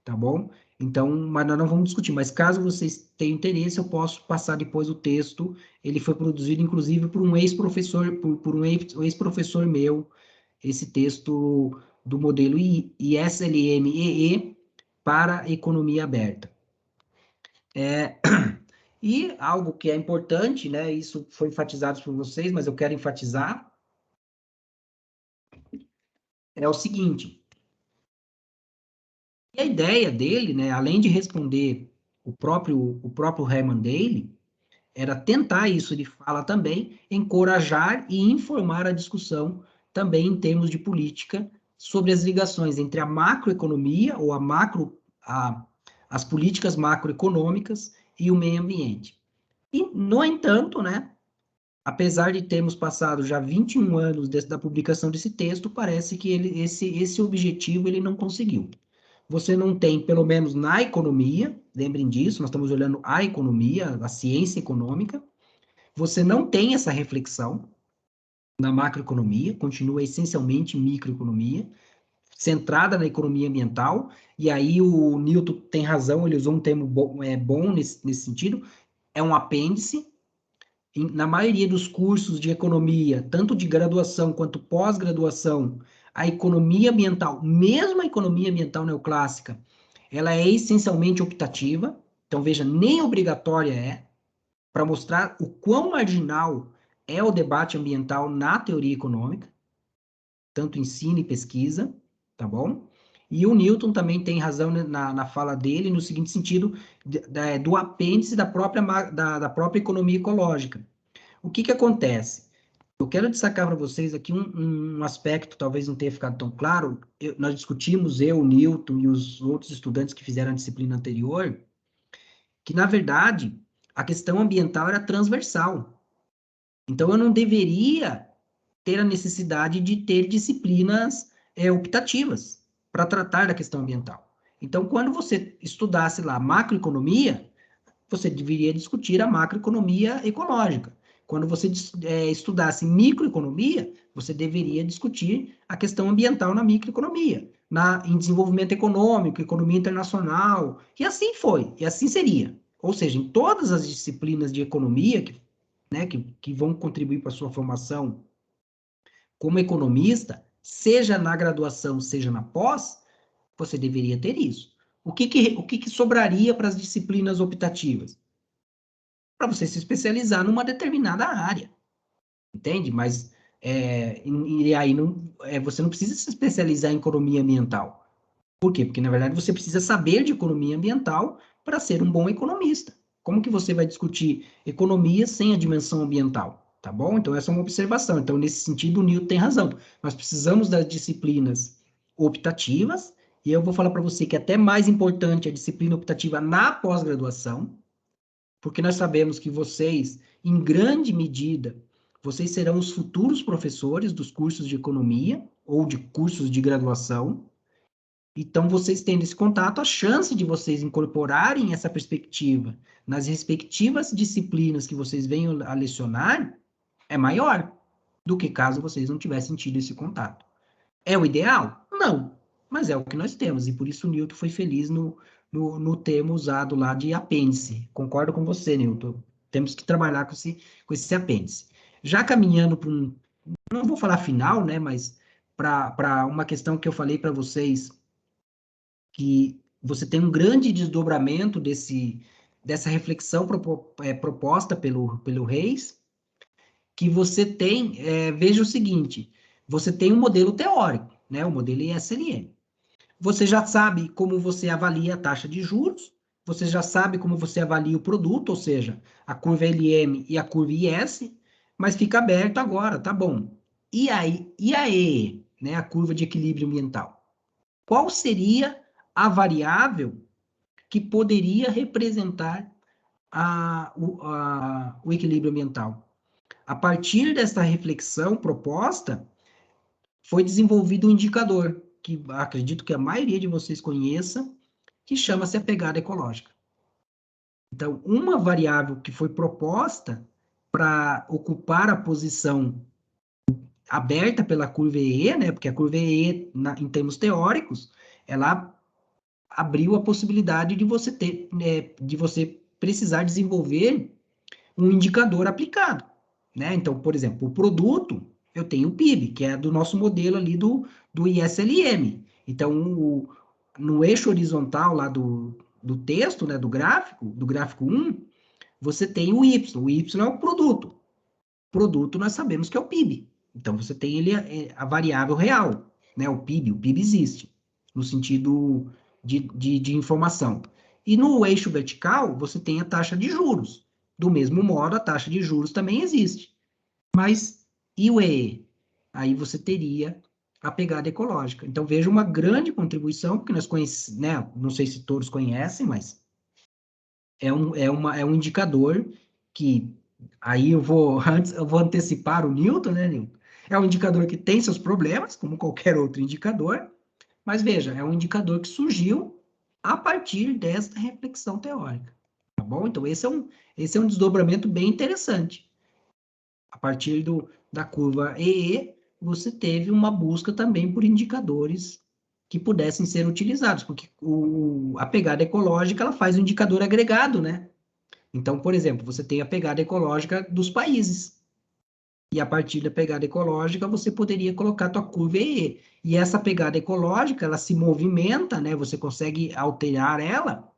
tá bom? Então, mas nós não vamos discutir, mas caso vocês tenham interesse, eu posso passar depois o texto. Ele foi produzido, inclusive, por um ex-professor, por um ex-professor meu, esse texto do modelo ISLM-EE para economia aberta. E algo que é importante, né, isso foi enfatizado por vocês, mas eu quero enfatizar, é o seguinte: e a ideia dele, né, além de responder o próprio Herman Daly, era tentar, isso ele fala também, encorajar e informar a discussão também em termos de política sobre as ligações entre a macroeconomia ou as políticas macroeconômicas e o meio ambiente. E, no entanto, né, apesar de termos passado já 21 anos da publicação desse texto, parece que esse objetivo ele não conseguiu. Você não tem, pelo menos na economia, lembrem disso, nós estamos olhando a economia, a ciência econômica, você não tem essa reflexão na macroeconomia, continua essencialmente microeconomia, centrada na economia ambiental, e aí o Newton tem razão, ele usou um termo bom nesse sentido, é um apêndice. Na maioria dos cursos de economia, tanto de graduação quanto pós-graduação, a economia ambiental, mesmo a economia ambiental neoclássica, ela é essencialmente optativa, então veja, nem obrigatória para mostrar o quão marginal é o debate ambiental na teoria econômica, tanto ensino e pesquisa, tá bom? E o Newton também tem razão na fala dele, no seguinte sentido, do apêndice da própria economia ecológica. O que acontece? Eu quero destacar para vocês aqui um aspecto, talvez não tenha ficado tão claro. Nós discutimos, eu, o Newton e os outros estudantes que fizeram a disciplina anterior, que, na verdade, a questão ambiental era transversal. Então, eu não deveria ter a necessidade de ter disciplinas optativas para tratar da questão ambiental. Então, quando você estudasse lá macroeconomia, você deveria discutir a macroeconomia ecológica. Quando você estudasse microeconomia, você deveria discutir a questão ambiental na microeconomia, em desenvolvimento econômico, economia internacional, e assim foi, e assim seria. Ou seja, em todas as disciplinas de economia que vão contribuir para a sua formação como economista, seja na graduação, seja na pós, você deveria ter isso. O que sobraria para as disciplinas optativas? Para você se especializar numa determinada área, entende? Mas, e aí você não precisa se especializar em economia ambiental. Por quê? Porque, na verdade, você precisa saber de economia ambiental para ser um bom economista. Como que você vai discutir economia sem a dimensão ambiental? Tá bom? Então, essa é uma observação. Então, nesse sentido, o Newton tem razão. Nós precisamos das disciplinas optativas, e eu vou falar para você que é até mais importante a disciplina optativa na pós-graduação, porque nós sabemos que vocês, em grande medida, vocês serão os futuros professores dos cursos de economia ou de cursos de graduação. Então, vocês tendo esse contato, a chance de vocês incorporarem essa perspectiva nas respectivas disciplinas que vocês venham a lecionar é maior do que caso vocês não tivessem tido esse contato. É o ideal? Não, mas é o que nós temos, e por isso o Newton foi feliz no termo usado lá de apêndice. Concordo com você, Newton. Temos que trabalhar com esse apêndice. Já caminhando para não vou falar final, né, mas para uma questão que eu falei para vocês, que você tem um grande desdobramento dessa reflexão proposta pelo Reis, que você tem, veja o seguinte, você tem um modelo teórico, né, o modelo ISLM. Você já sabe como você avalia a taxa de juros, você já sabe como você avalia o produto, ou seja, a curva LM e a curva IS, mas fica aberto agora, tá bom. E aí, né, a curva de equilíbrio ambiental? Qual seria a variável que poderia representar o equilíbrio ambiental? A partir dessa reflexão proposta, foi desenvolvido um indicador, que acredito que a maioria de vocês conheça, que chama-se a pegada ecológica. Então, uma variável que foi proposta para ocupar a posição aberta pela curva EE, né, porque a curva EE, em termos teóricos, ela abriu a possibilidade de você ter, de você precisar desenvolver um indicador aplicado, né? Então, por exemplo, o produto, eu tenho o PIB, que é do nosso modelo ali do ISLM. Então, no eixo horizontal lá do texto, né, do gráfico 1, você tem o Y. O Y é o produto. Produto nós sabemos que é o PIB. Então, você tem a variável real, né, o PIB existe, no sentido de informação. E no eixo vertical, você tem a taxa de juros. Do mesmo modo, a taxa de juros também existe. Mas, e o EE? Aí você teria a pegada ecológica. Então, veja uma grande contribuição, porque nós conhecemos, né, não sei se todos conhecem, mas é um indicador que, aí eu vou antecipar o Newton, né, Newton? É um indicador que tem seus problemas, como qualquer outro indicador, mas veja, é um indicador que surgiu a partir desta reflexão teórica, tá bom? Então, esse é um desdobramento bem interessante. A partir da curva EE, você teve uma busca também por indicadores que pudessem ser utilizados, porque a pegada ecológica, ela faz um indicador agregado, né? Então, por exemplo, você tem a pegada ecológica dos países, e a partir da pegada ecológica, você poderia colocar a tua curva EE. E essa pegada ecológica, ela se movimenta, né? Você consegue alterar ela,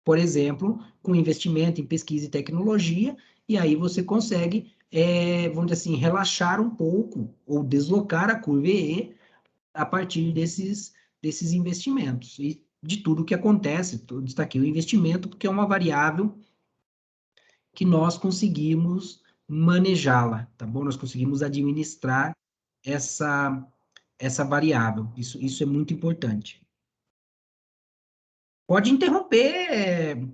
por exemplo, com investimento em pesquisa e tecnologia, e aí você consegue, vamos dizer assim, relaxar um pouco, ou deslocar a curva EE a partir desses investimentos. E de tudo que acontece, eu destaquei o investimento, porque é uma variável que nós conseguimos manejá-la, tá bom? Nós conseguimos administrar essa variável. Isso é muito importante. Pode interromper,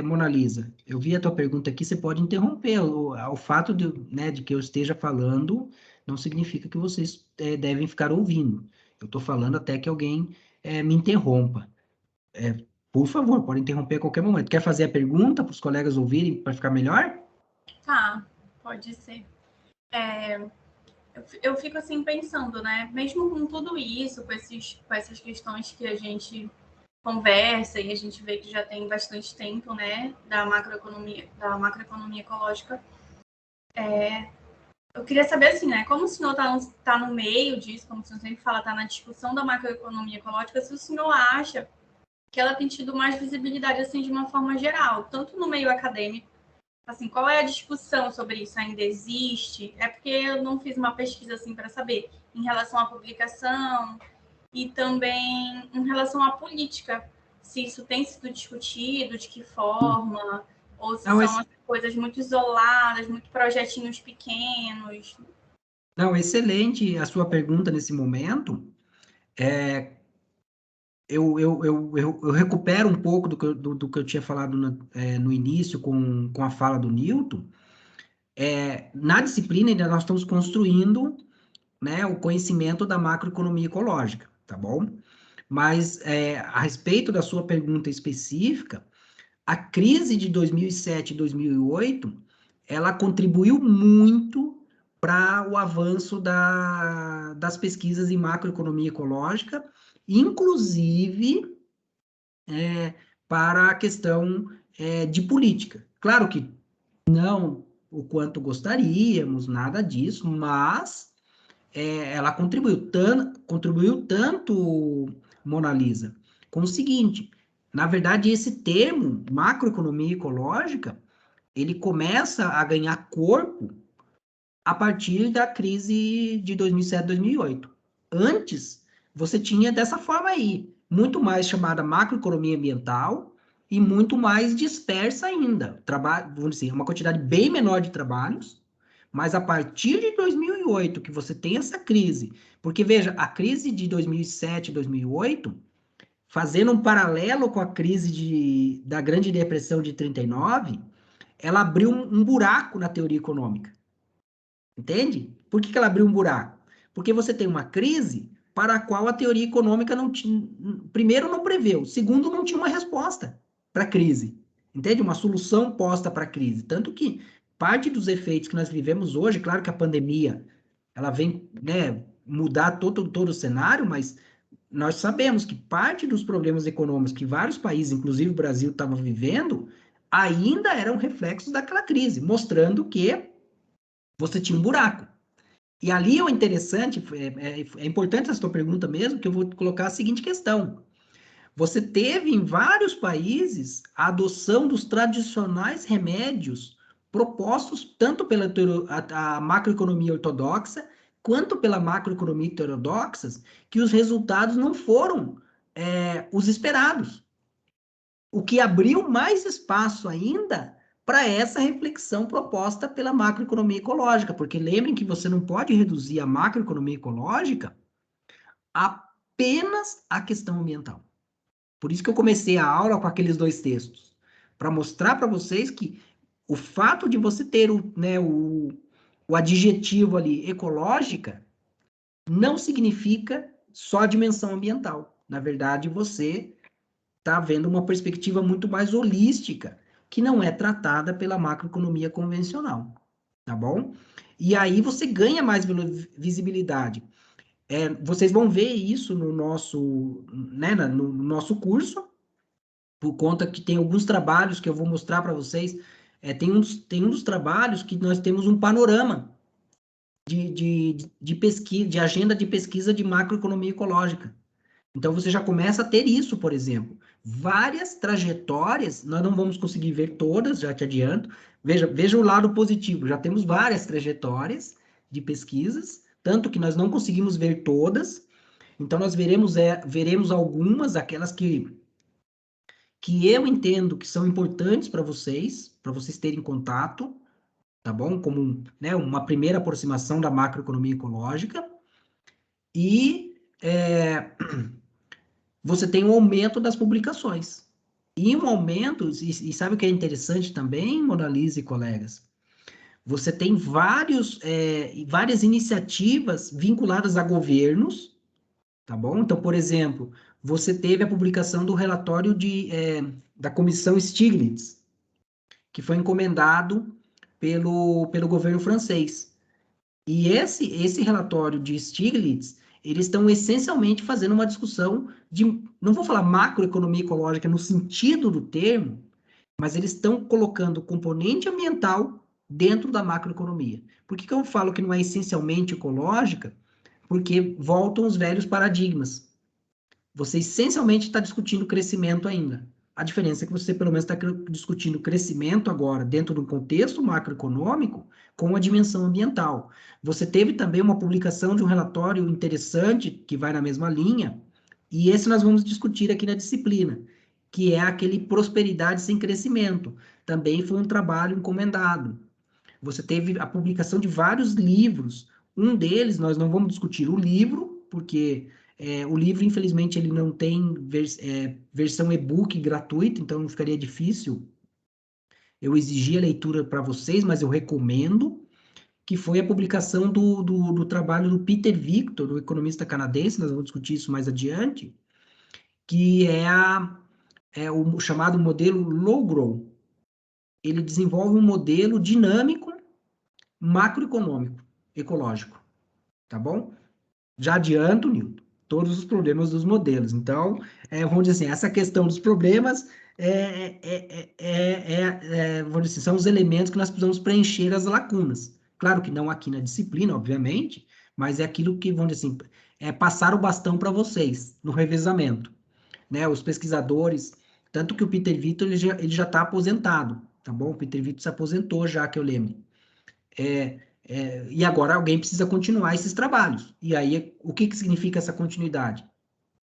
Mona Lisa. Eu vi a tua pergunta aqui, você pode interromper. O fato de que eu esteja falando não significa que vocês devem ficar ouvindo. Eu estou falando até que alguém me interrompa. Por favor, pode interromper a qualquer momento. Quer fazer a pergunta para os colegas ouvirem para ficar melhor? Tá, pode ser. Eu fico assim pensando, né? Mesmo com tudo isso, com essas questões que a gente conversa e a gente vê que já tem bastante tempo, né? Da macroeconomia ecológica. Eu queria saber assim, né? Como o senhor tá no meio disso, como o senhor sempre fala, tá na discussão da macroeconomia ecológica, se o senhor acha que ela tem tido mais visibilidade assim de uma forma geral, tanto no meio acadêmico. Assim, qual é a discussão sobre isso? Ainda existe? É porque eu não fiz uma pesquisa assim para saber em relação à publicação e também em relação à política, se isso tem sido discutido, de que forma, ou se Não, são coisas muito isoladas, muito projetinhos pequenos. Não, excelente a sua pergunta nesse momento. Eu recupero um pouco do que eu tinha falado no início com a fala do Newton. Na disciplina, ainda nós estamos construindo, né, o conhecimento da macroeconomia ecológica, tá bom? Mas, a respeito da sua pergunta específica, a crise de 2007 e 2008, ela contribuiu muito para o avanço das pesquisas em macroeconomia ecológica, inclusive para a questão de política. Claro que não o quanto gostaríamos, nada disso, mas ela contribuiu tanto, Mona Lisa, com o seguinte: na verdade, esse termo, macroeconomia ecológica, ele começa a ganhar corpo a partir da crise de 2007, 2008. Antes, você tinha dessa forma aí, muito mais chamada macroeconomia ambiental e muito mais dispersa ainda. Vamos dizer, uma quantidade bem menor de trabalhos, mas a partir de 2008 que você tem essa crise, porque veja, a crise de 2007, 2008, fazendo um paralelo com a crise da Grande Depressão de 39, ela abriu um buraco na teoria econômica. Entende? Por que ela abriu um buraco? Porque você tem uma crise para a qual a teoria econômica não tinha, primeiro, não preveu, segundo, não tinha uma resposta para a crise. Entende? Uma solução posta para a crise. Tanto que parte dos efeitos que nós vivemos hoje, claro que a pandemia, ela vem, né, mudar todo o cenário, mas nós sabemos que parte dos problemas econômicos que vários países, inclusive o Brasil, estavam vivendo, ainda eram reflexos daquela crise, mostrando que você tinha um buraco. E ali é interessante, é importante essa tua pergunta mesmo, que eu vou colocar a seguinte questão. Você teve em vários países a adoção dos tradicionais remédios propostos tanto pela a macroeconomia ortodoxa, quanto pela macroeconomia heterodoxa, que os resultados não foram os esperados. O que abriu mais espaço ainda para essa reflexão proposta pela macroeconomia ecológica, porque lembrem que você não pode reduzir a macroeconomia ecológica apenas à questão ambiental. Por isso que eu comecei a aula com aqueles dois textos, para mostrar para vocês que o fato de você ter o adjetivo ali, ecológica, não significa só a dimensão ambiental. Na verdade, você está vendo uma perspectiva muito mais holística, que não é tratada pela macroeconomia convencional, tá bom? E aí você ganha mais visibilidade. Vocês vão ver isso no nosso, né, no nosso curso, por conta que tem alguns trabalhos que eu vou mostrar para vocês. Tem um dos trabalhos que nós temos um panorama de pesquisa, de agenda de pesquisa de macroeconomia ecológica. Então, você já começa a ter isso, por exemplo. Várias trajetórias, nós não vamos conseguir ver todas, já te adianto. Veja o lado positivo, já temos várias trajetórias de pesquisas, tanto que nós não conseguimos ver todas. Então, nós veremos algumas, aquelas que eu entendo que são importantes para vocês terem contato, tá bom? Como, né, uma primeira aproximação da macroeconomia ecológica, e você tem um aumento das publicações. E um aumento, e sabe o que é interessante também, Mona Lisa e colegas? Você tem várias iniciativas vinculadas a governos, tá bom? Então, por exemplo, você teve a publicação do relatório da Comissão Stiglitz, que foi encomendado pelo governo francês. E esse relatório de Stiglitz, eles estão essencialmente fazendo uma discussão não vou falar macroeconomia ecológica no sentido do termo, mas eles estão colocando o componente ambiental dentro da macroeconomia. Por que eu falo que não é essencialmente ecológica? Porque voltam os velhos paradigmas. Você essencialmente está discutindo crescimento ainda. A diferença é que você, pelo menos, está discutindo crescimento agora dentro de um contexto macroeconômico com a dimensão ambiental. Você teve também uma publicação de um relatório interessante que vai na mesma linha, e esse nós vamos discutir aqui na disciplina, que é aquele prosperidade sem crescimento. Também foi um trabalho encomendado. Você teve a publicação de vários livros. Um deles, nós não vamos discutir o livro, porque o livro, infelizmente, ele não tem versão e-book gratuita, então não ficaria difícil eu exigir a leitura para vocês, mas eu recomendo, que foi a publicação do trabalho do Peter Victor, o economista canadense, nós vamos discutir isso mais adiante, que é o chamado modelo Low Grow. Ele desenvolve um modelo dinâmico, macroeconômico, ecológico, tá bom? Já adianto, Nilton, todos os problemas dos modelos. Então, vamos dizer assim, essa questão dos problemas vamos dizer assim, são os elementos que nós precisamos preencher as lacunas. Claro que não aqui na disciplina, obviamente, mas é aquilo que, vamos dizer assim, passar o bastão para vocês, no revezamento. Né? Os pesquisadores, tanto que o Peter Victor, ele já está aposentado, tá bom? O Peter Victor se aposentou já, que eu lembro. E agora alguém precisa continuar esses trabalhos. E aí, o que significa essa continuidade?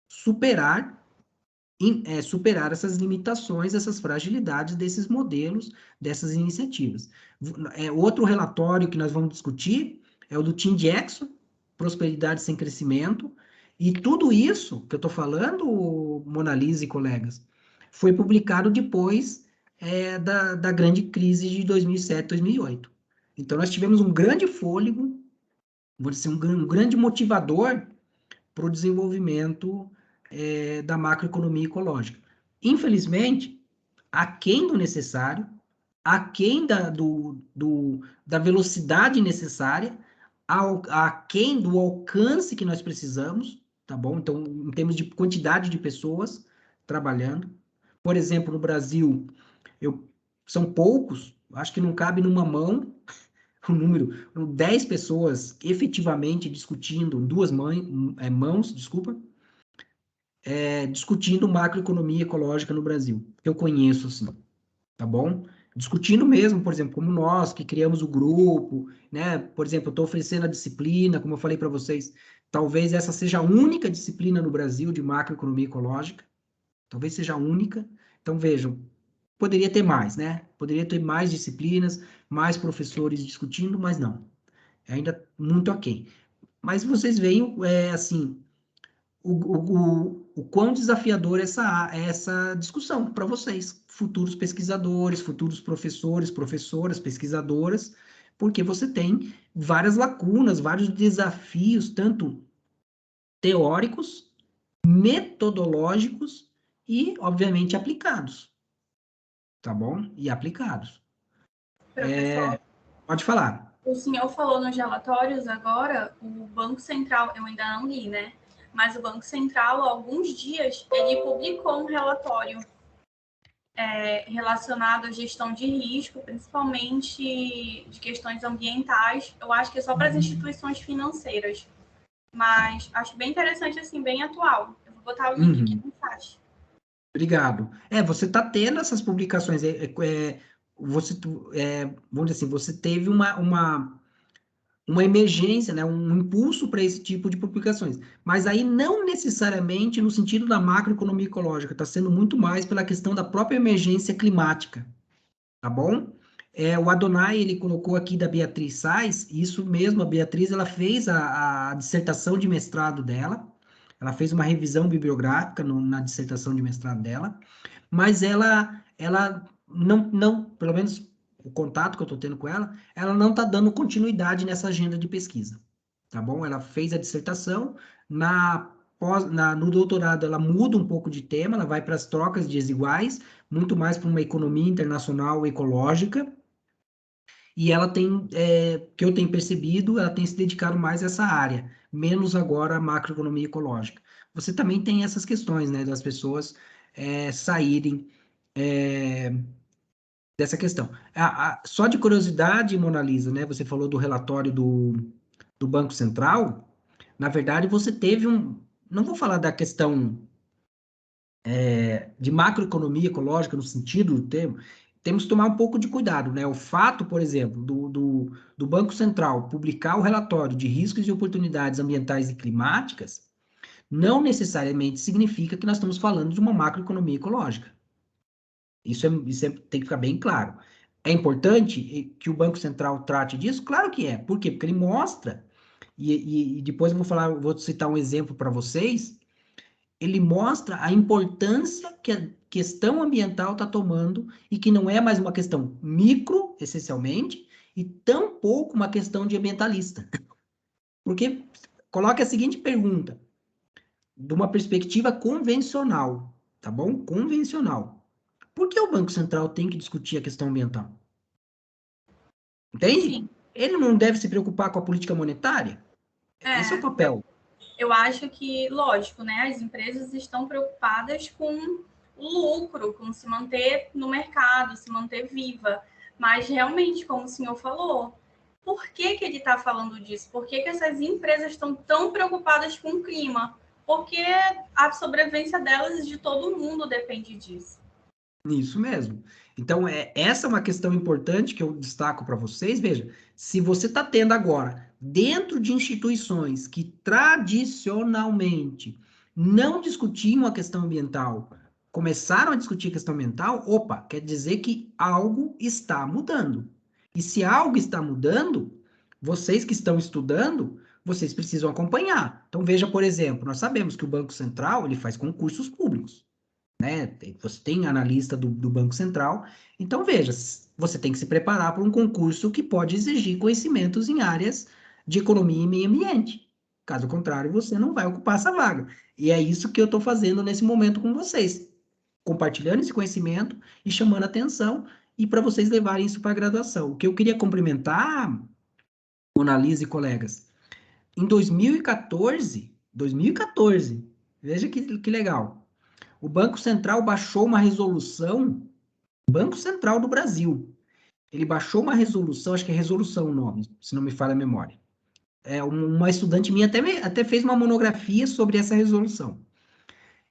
Superar essas limitações, essas fragilidades desses modelos, dessas iniciativas. Outro relatório que nós vamos discutir é o do Tim Jackson, Prosperidade Sem Crescimento, e tudo isso que eu estou falando, Mona Lisa e colegas, foi publicado depois da grande crise de 2007, 2008. Então, nós tivemos um grande fôlego, vou dizer, um grande motivador para o desenvolvimento da macroeconomia ecológica. Infelizmente, aquém do necessário, aquém da velocidade necessária, aquém do alcance que nós precisamos, tá bom? Então, em termos de quantidade de pessoas trabalhando. Por exemplo, no Brasil, são poucos, acho que não cabe numa mão o número, 10 pessoas efetivamente discutindo, mãos, desculpa, discutindo macroeconomia ecológica no Brasil. Eu conheço, assim, tá bom? Discutindo mesmo, por exemplo, como nós, que criamos o grupo, né? Por exemplo, eu estou oferecendo a disciplina, como eu falei para vocês, talvez essa seja a única disciplina no Brasil de macroeconomia ecológica, talvez seja a única. Então, vejam, poderia ter mais, né? Poderia ter mais disciplinas, mais professores discutindo, mas não. É ainda muito aquém. Mas vocês veem, assim, o quão desafiador essa discussão para vocês, futuros pesquisadores, futuros professores, professoras, pesquisadoras, porque você tem várias lacunas, vários desafios, tanto teóricos, metodológicos e, obviamente, aplicados. Tá bom? E aplicados. Professor, pode falar. o senhor falou nos relatórios agora, o Banco Central, eu ainda não li, né? Mas o Banco Central, há alguns dias, ele publicou um relatório relacionado à gestão de risco, principalmente de questões ambientais. Eu acho que é só para as instituições financeiras. Mas acho bem interessante, assim, bem atual. Eu vou botar o link aqui no chat. Obrigado. Você está tendo essas publicações, vamos dizer assim, você teve uma emergência, né, um impulso para esse tipo de publicações, mas aí não necessariamente no sentido da macroeconomia ecológica, está sendo muito mais pela questão da própria emergência climática, tá bom? O Adonai, ele colocou aqui da Beatriz Sais, isso mesmo, a Beatriz, ela fez a dissertação de mestrado dela, ela fez uma revisão bibliográfica na dissertação de mestrado dela, mas ela não, pelo menos o contato que eu estou tendo com ela não está dando continuidade nessa agenda de pesquisa, tá bom? Ela fez a dissertação, no doutorado ela muda um pouco de tema, ela vai para as trocas desiguais, muito mais para uma economia internacional ecológica, e ela tem, que eu tenho percebido, ela tem se dedicado mais a essa área, menos agora a macroeconomia ecológica. Você também tem essas questões, né, das pessoas saírem dessa questão. Só de curiosidade, Mona Lisa, né, você falou do relatório do Banco Central, na verdade você teve não vou falar da questão de macroeconomia ecológica no sentido do termo, temos que tomar um pouco de cuidado, né? O fato, por exemplo, do Banco Central publicar o relatório de riscos e oportunidades ambientais e climáticas, não necessariamente significa que nós estamos falando de uma macroeconomia ecológica. Isso tem que ficar bem claro. É importante que o Banco Central trate disso? Claro que é. Por quê? Porque ele mostra, e depois eu vou citar um exemplo para vocês, ele mostra a importância que a questão ambiental está tomando e que não é mais uma questão micro, essencialmente, e tampouco uma questão de ambientalista. Porque coloca a seguinte pergunta, de uma perspectiva convencional, tá bom? Convencional. Por que o Banco Central tem que discutir a questão ambiental? Entende? Sim. Ele não deve se preocupar com a política monetária? Esse é o papel. Eu acho que, lógico, né, as empresas estão preocupadas com o lucro, com se manter no mercado, se manter viva. Mas, realmente, como o senhor falou, por que ele está falando disso? Por que essas empresas estão tão preocupadas com o clima? Porque a sobrevivência delas e de todo mundo depende disso. Isso mesmo. Então, essa é uma questão importante que eu destaco para vocês. Veja, se você está tendo agora, dentro de instituições que tradicionalmente não discutiam a questão ambiental, começaram a discutir a questão ambiental, opa, quer dizer que algo está mudando. E se algo está mudando, vocês que estão estudando, vocês precisam acompanhar. Então, veja, por exemplo, nós sabemos que o Banco Central ele faz concursos públicos. Né? Você tem analista do Banco Central, então veja, você tem que se preparar para um concurso que pode exigir conhecimentos em áreas de economia e meio ambiente. Caso contrário, você não vai ocupar essa vaga. E é isso que eu estou fazendo nesse momento com vocês, compartilhando esse conhecimento e chamando atenção, e para vocês levarem isso para a graduação. O que eu queria cumprimentar, Mona Lisa e colegas, em 2014, veja que legal, o Banco Central baixou uma resolução, Banco Central do Brasil, ele baixou uma resolução, acho que é resolução o nome, se não me falha a memória. Uma estudante minha até fez uma monografia sobre essa resolução,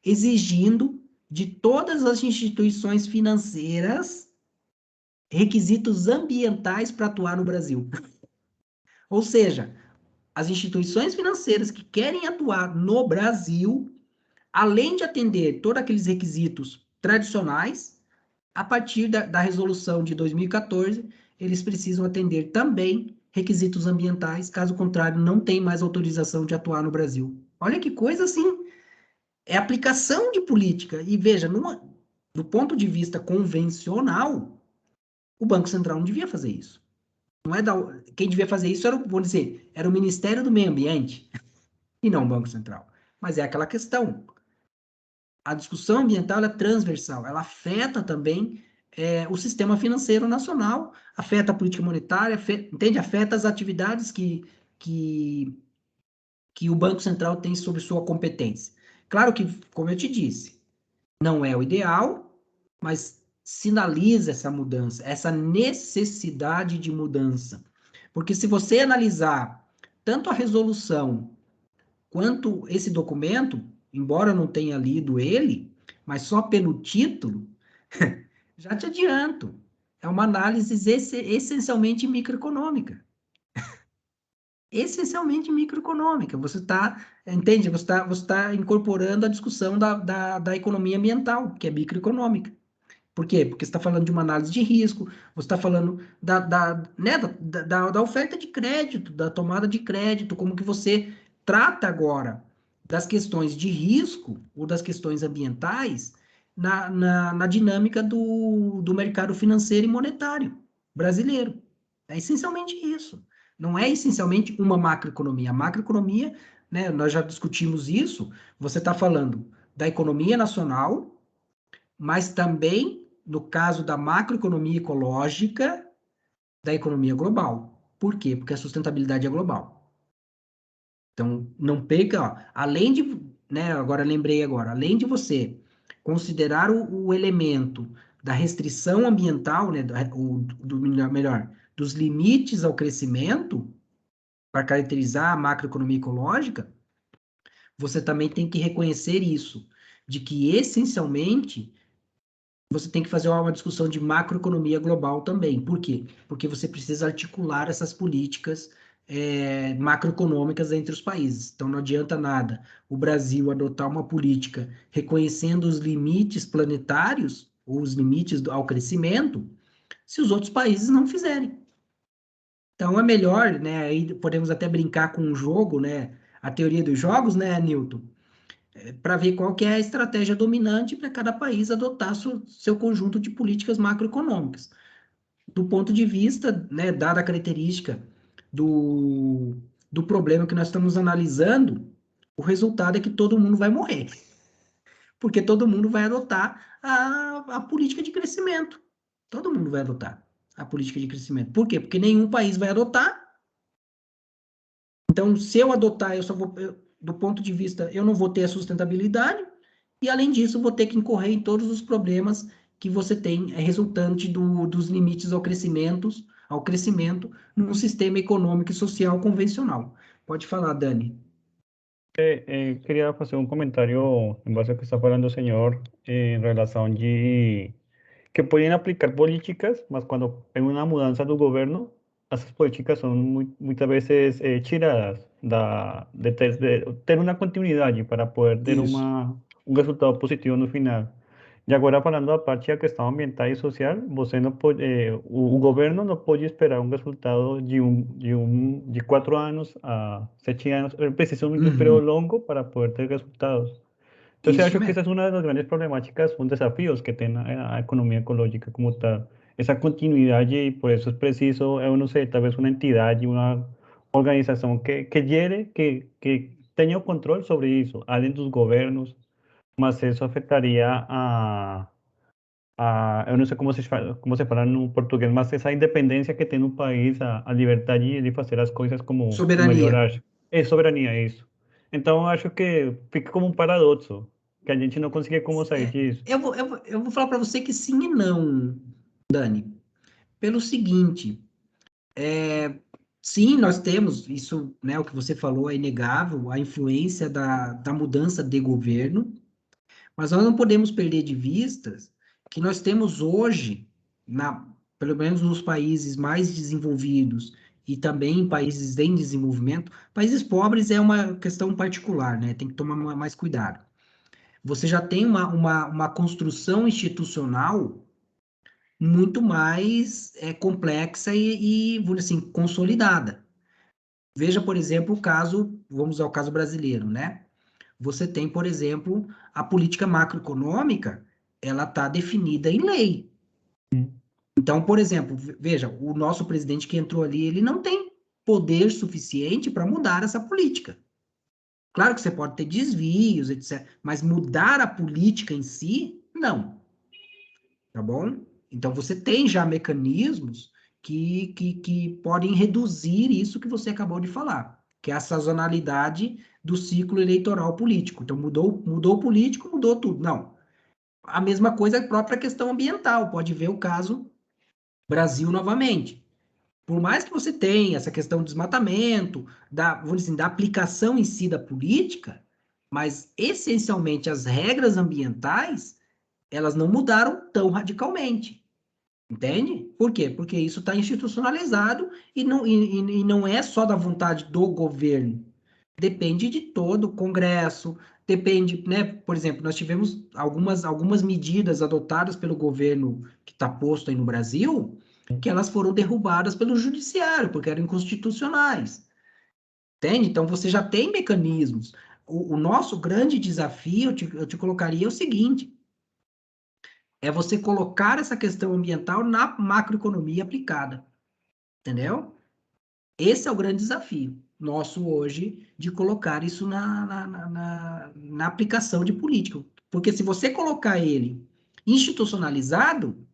exigindo de todas as instituições financeiras requisitos ambientais para atuar no Brasil. Ou seja, as instituições financeiras que querem atuar no Brasil, além de atender todos aqueles requisitos tradicionais, a partir da resolução de 2014, eles precisam atender também requisitos ambientais, caso contrário, não tem mais autorização de atuar no Brasil. Olha que coisa assim, é aplicação de política. E veja, do ponto de vista convencional, o Banco Central não devia fazer isso. Quem devia fazer isso era, vou dizer, era o Ministério do Meio Ambiente, e não o Banco Central. Mas é aquela questão. A discussão ambiental é transversal, ela afeta também o sistema financeiro nacional, afeta a política monetária, afeta as atividades que o Banco Central tem sobre sua competência. Claro que, como eu te disse, não é o ideal, mas sinaliza essa mudança, essa necessidade de mudança. Porque se você analisar tanto a resolução quanto esse documento, embora eu não tenha lido ele, mas só pelo título, já te adianto, é uma análise essencialmente microeconômica. Essencialmente microeconômica. Você está, entende? Você está incorporando a discussão da economia ambiental, que é microeconômica. Por quê? Porque você está falando de uma análise de risco, você está falando da oferta de crédito, da tomada de crédito, como que você trata agora das questões de risco ou das questões ambientais na dinâmica do mercado financeiro e monetário brasileiro. É essencialmente isso. Não é essencialmente uma macroeconomia. A macroeconomia, né, nós já discutimos isso, você está falando da economia nacional, mas também, no caso da macroeconomia ecológica, da economia global. Por quê? Porque a sustentabilidade é global. Então, não perca, ó, além de, né, agora lembrei agora, além de você considerar o elemento da restrição ambiental, né, melhor, dos limites ao crescimento, para caracterizar a macroeconomia ecológica, você também tem que reconhecer isso, de que essencialmente você tem que fazer uma discussão de macroeconomia global também. Por quê? Porque você precisa articular essas políticas macroeconômicas entre os países. Então, não adianta nada o Brasil adotar uma política reconhecendo os limites planetários, ou os limites ao crescimento, se os outros países não fizerem. Então, é melhor, né, aí podemos até brincar com um jogo, né, a teoria dos jogos, né, Newton? Para ver qual que é a estratégia dominante para cada país adotar seu conjunto de políticas macroeconômicas. Do ponto de vista, né, dada a característica do problema que nós estamos analisando, o resultado é que todo mundo vai morrer, porque todo mundo vai adotar a política de crescimento. Todo mundo vai adotar a política de crescimento. Por quê? Porque nenhum país vai adotar. Então, se eu adotar, do ponto de vista, eu não vou ter a sustentabilidade, e além disso, vou ter que incorrer em todos os problemas que você tem resultante dos limites ao crescimento num sistema econômico e social convencional. Pode falar, Dani. Queria fazer um comentário em base ao que está falando o senhor em relação de que podem aplicar políticas, mas quando tem uma mudança do governo, essas políticas são muitas vezes tiradas de ter uma continuidade para poder ter Isso. um resultado positivo no final. E agora, falando da parte da questão ambiental e social, você não pode, o governo não pode esperar um resultado de 4 anos a 7 anos, precisa de um período longo para poder ter resultados. Entonces, Isso acho que esa mesmo. es una de las grandes problemáticas, un desafíos que tiene la economía ecológica como tal. Esa continuidad y por eso es preciso, no sé, tal vez una entidad y una organización que llegue, que tenga o control sobre eso, além dos gobiernos, mas eso afectaría yo no sé cómo se fala en portugués, más esa independencia que tiene un país, a libertad de hacer las cosas como melhor Soberania. acha. É soberania, é isso. Então, eu acho que fica como um paradoxo, que a gente não consegue como sair disso. Eu vou falar para você que sim e não, Dani. Pelo seguinte, sim, nós temos isso, né, o que você falou é inegável, a influência da mudança de governo, mas nós não podemos perder de vista que nós temos hoje, pelo menos nos países mais desenvolvidos e também em países em desenvolvimento, países pobres é uma questão particular, né, tem que tomar mais cuidado. Você já tem uma construção institucional muito mais complexa e, vamos dizer assim, consolidada. Veja, por exemplo, vamos ao caso brasileiro, né? Você tem, por exemplo, a política macroeconômica, ela está definida em lei. Então, por exemplo, veja, o nosso presidente que entrou ali, ele não tem poder suficiente para mudar essa política. Claro que você pode ter desvios, etc., mas mudar a política em si, não. Tá bom? Então, você tem já mecanismos que podem reduzir isso que você acabou de falar, que é a sazonalidade do ciclo eleitoral político. Então, mudou o político, mudou tudo. Não. A mesma coisa é a própria questão ambiental. Pode ver o caso Brasil novamente. Por mais que você tenha essa questão do desmatamento, vamos dizer assim, da aplicação em si da política, mas, essencialmente, as regras ambientais, elas não mudaram tão radicalmente. Entende? Por quê? Porque isso está institucionalizado e não é só da vontade do governo. Depende de todo o Congresso, depende, né? Por exemplo, nós tivemos algumas medidas adotadas pelo governo que está posto aí no Brasil, que elas foram derrubadas pelo judiciário, porque eram inconstitucionais. Entende? Então, você já tem mecanismos. O nosso grande desafio, eu te colocaria, é o seguinte, é você colocar essa questão ambiental na macroeconomia aplicada, entendeu? Esse é o grande desafio nosso hoje, de colocar isso na aplicação de política. Porque se você colocar ele institucionalizado,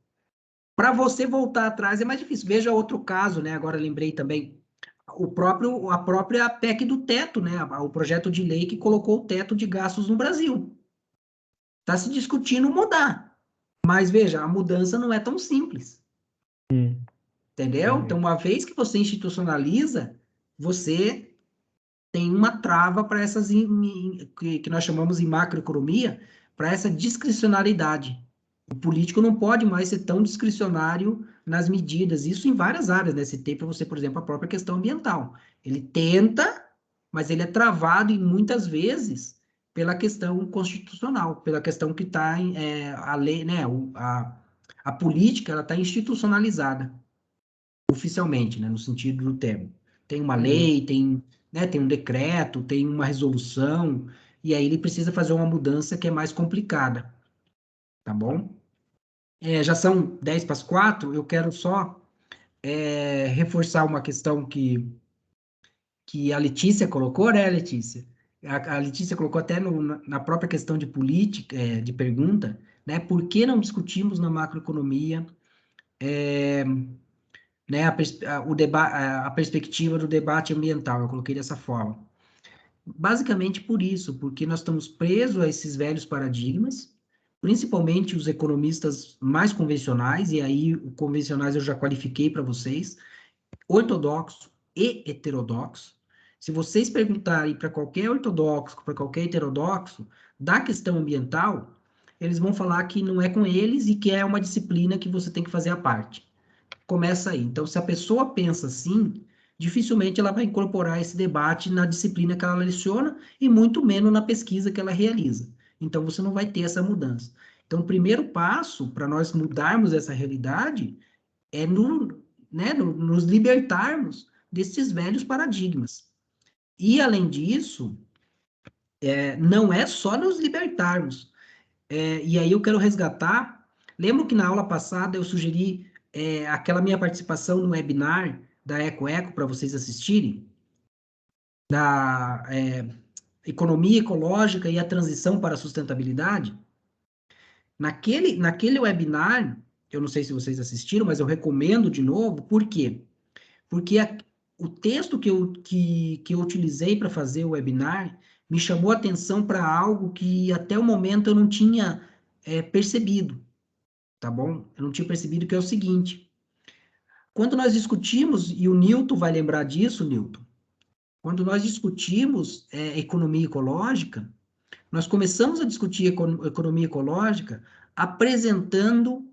para você voltar atrás é mais difícil. Veja outro caso, né? Agora lembrei também, a própria PEC do teto, né? O projeto de lei que colocou o teto de gastos no Brasil. Está se discutindo mudar. Mas veja, a mudança não é tão simples. Entendeu? Então, uma vez que você institucionaliza, você tem uma trava para essas que nós chamamos em macroeconomia, para essa discricionariedade. O político não pode mais ser tão discricionário nas medidas, isso em várias áreas, né? Você tem para você, por exemplo, a própria questão ambiental. Ele tenta, mas ele é travado e muitas vezes pela questão constitucional, pela questão que está a lei, né? A política, ela está institucionalizada oficialmente, né? No sentido do termo. Tem uma lei, tem um decreto, tem uma resolução, e aí ele precisa fazer uma mudança que é mais complicada, tá bom? Já são 10 para as 4, eu quero só reforçar uma questão que a Letícia colocou, né, Letícia? A Letícia colocou até na própria questão de política, de pergunta, né? Por que não discutimos na macroeconomia né, a perspectiva do debate ambiental? Eu coloquei dessa forma. Basicamente por isso, porque nós estamos presos a esses velhos paradigmas, principalmente os economistas mais convencionais, e aí os convencionais eu já qualifiquei para vocês, ortodoxo e heterodoxo. Se vocês perguntarem para qualquer ortodoxo, para qualquer heterodoxo, da questão ambiental, eles vão falar que não é com eles e que é uma disciplina que você tem que fazer à parte. Começa aí. Então, se a pessoa pensa assim, dificilmente ela vai incorporar esse debate na disciplina que ela leciona e muito menos na pesquisa que ela realiza. Então, você não vai ter essa mudança. Então, o primeiro passo para nós mudarmos essa realidade é nos libertarmos desses velhos paradigmas. E, além disso, não é só nos libertarmos. E aí eu quero resgatar, lembro que na aula passada eu sugeri aquela minha participação no webinar da EcoEco para vocês assistirem, da economia ecológica e a transição para a sustentabilidade. Naquele webinar, eu não sei se vocês assistiram, mas eu recomendo de novo. Por quê? Porque o texto que eu utilizei para fazer o webinar me chamou a atenção para algo que até o momento eu não tinha percebido, tá bom? Eu não tinha percebido, que é o seguinte: quando nós discutimos, e o Newton vai lembrar disso, Newton, quando nós discutimos economia ecológica, nós começamos a discutir economia ecológica apresentando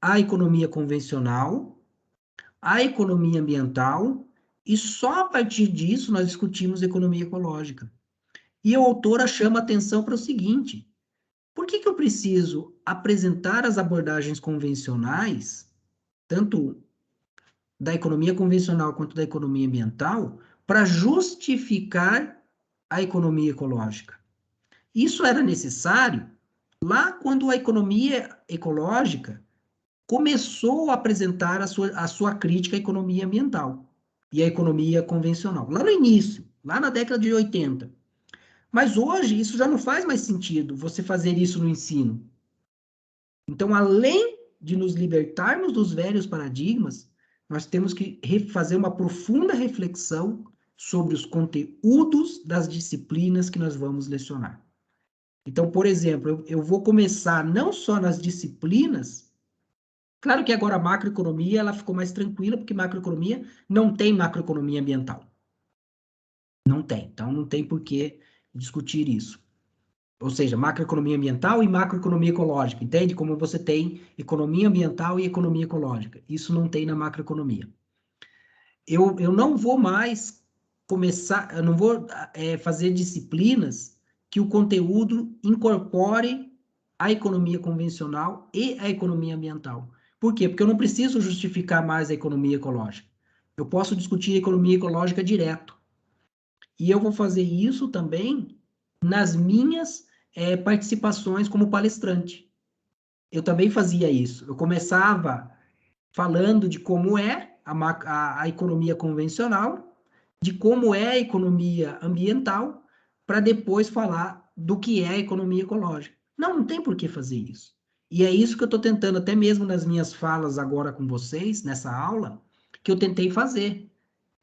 a economia convencional, a economia ambiental, e só a partir disso nós discutimos economia ecológica. E a autora chama atenção para o seguinte: por que eu preciso apresentar as abordagens convencionais, tanto da economia convencional quanto da economia ambiental, para justificar a economia ecológica? Isso era necessário lá quando a economia ecológica começou a apresentar a sua crítica à economia ambiental e à economia convencional, lá no início, lá na década de 80. Mas hoje isso já não faz mais sentido, você fazer isso no ensino. Então, além de nos libertarmos dos velhos paradigmas, nós temos que fazer uma profunda reflexão sobre os conteúdos das disciplinas que nós vamos lecionar. Então, por exemplo, eu vou começar não só nas disciplinas. Claro que agora a macroeconomia ela ficou mais tranquila, porque macroeconomia não tem macroeconomia ambiental. Não tem. Então, não tem por que discutir isso. Ou seja, macroeconomia ambiental e macroeconomia ecológica. Entende? Como você tem economia ambiental e economia ecológica. Isso não tem na macroeconomia. Eu não vou mais começar, eu não vou fazer disciplinas que o conteúdo incorpore a economia convencional e a economia ambiental. Por quê? Porque eu não preciso justificar mais a economia ecológica. Eu posso discutir a economia ecológica direto. E eu vou fazer isso também nas minhas participações como palestrante. Eu também fazia isso. Eu começava falando de como é a economia convencional, de como é a economia ambiental, para depois falar do que é a economia ecológica. Não tem por que fazer isso. E é isso que eu estou tentando, até mesmo nas minhas falas agora com vocês, nessa aula, que eu tentei fazer.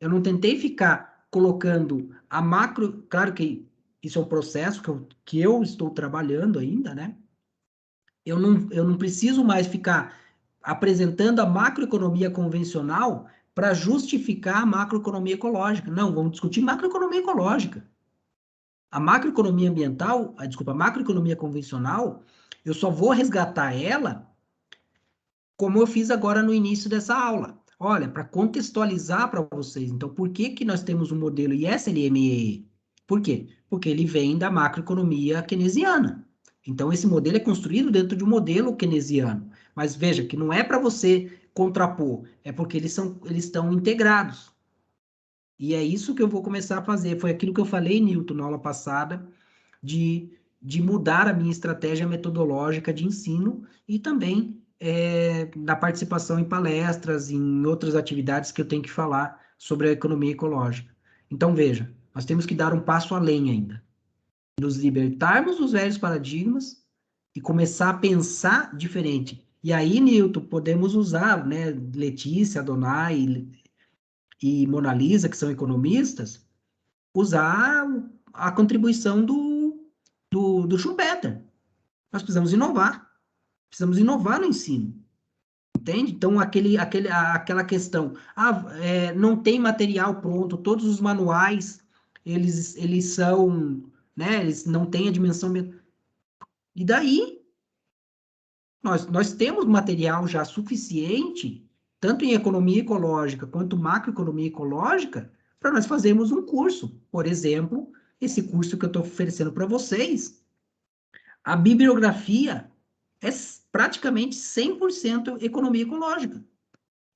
Eu não tentei ficar colocando a macro... Claro que isso é um processo que eu estou trabalhando ainda, né? Eu não preciso mais ficar apresentando a macroeconomia convencional para justificar a macroeconomia ecológica. Não, vamos discutir macroeconomia ecológica. A macroeconomia ambiental, a macroeconomia convencional, eu só vou resgatar ela como eu fiz agora no início dessa aula. Olha, para contextualizar para vocês, então, por que que nós temos um modelo ISLME? Por quê? Porque ele vem da macroeconomia keynesiana. Então, esse modelo é construído dentro de um modelo keynesiano. Mas veja que não é para você contrapor, é porque eles estão integrados. E é isso que eu vou começar a fazer. Foi aquilo que eu falei, Newton, na aula passada, de mudar a minha estratégia metodológica de ensino e também na participação em palestras, em outras atividades que eu tenho que falar sobre a economia ecológica. Então, veja, nós temos que dar um passo além ainda. Nos libertarmos dos velhos paradigmas e começar a pensar diferente. E aí, Newton, podemos usar, né, Letícia, Adonai e Mona Lisa, que são economistas, usar a contribuição do Schumpeter. Nós precisamos inovar no ensino, entende? Então, aquela questão, não tem material pronto, todos os manuais, eles são, né, eles não têm a dimensão... E daí, nós temos material já suficiente, tanto em economia ecológica quanto macroeconomia ecológica, para nós fazermos um curso. Por exemplo, esse curso que eu estou oferecendo para vocês, a bibliografia é praticamente 100% economia ecológica.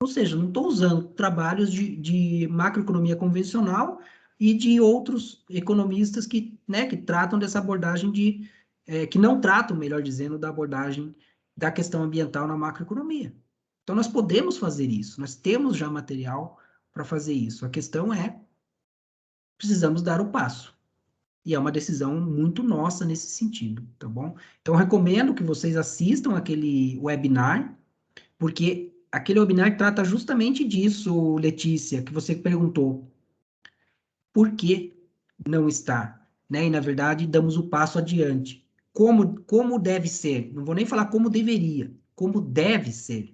Ou seja, não estou usando trabalhos de macroeconomia convencional e de outros economistas que tratam dessa abordagem que não tratam, melhor dizendo, da abordagem da questão ambiental na macroeconomia. Então, nós podemos fazer isso, nós temos já material para fazer isso. A questão é, precisamos dar o passo. E é uma decisão muito nossa nesse sentido, tá bom? Então, eu recomendo que vocês assistam aquele webinar, porque aquele webinar trata justamente disso, Letícia, que você perguntou. Por que não está? Né? E, na verdade, damos o passo adiante. Como deve ser? Não vou nem falar como deveria, como deve ser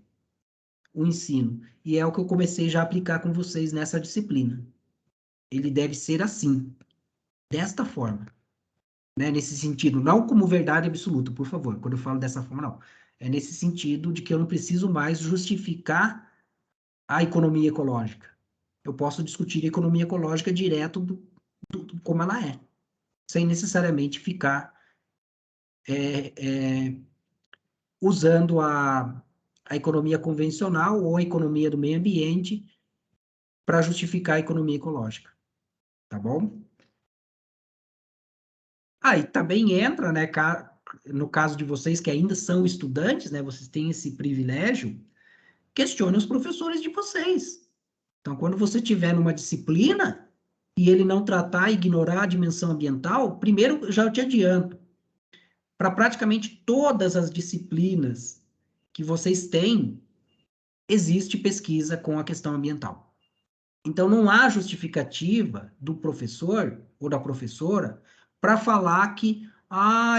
o ensino. E é o que eu comecei já a aplicar com vocês nessa disciplina. Ele deve ser assim, desta forma. Né, nesse sentido, não como verdade absoluta, por favor, quando eu falo dessa forma, não. É nesse sentido de que eu não preciso mais justificar a economia ecológica. Eu posso discutir a economia ecológica direto como ela é, sem necessariamente ficar usando a economia convencional ou a economia do meio ambiente para justificar a economia ecológica. Tá bom? E também entra, né, no caso de vocês que ainda são estudantes, né, vocês têm esse privilégio, questione os professores de vocês. Então, quando você tiver numa disciplina e ele não tratar, ignorar a dimensão ambiental, primeiro, já te adianto, para praticamente todas as disciplinas que vocês têm, existe pesquisa com a questão ambiental. Então, não há justificativa do professor ou da professora para falar que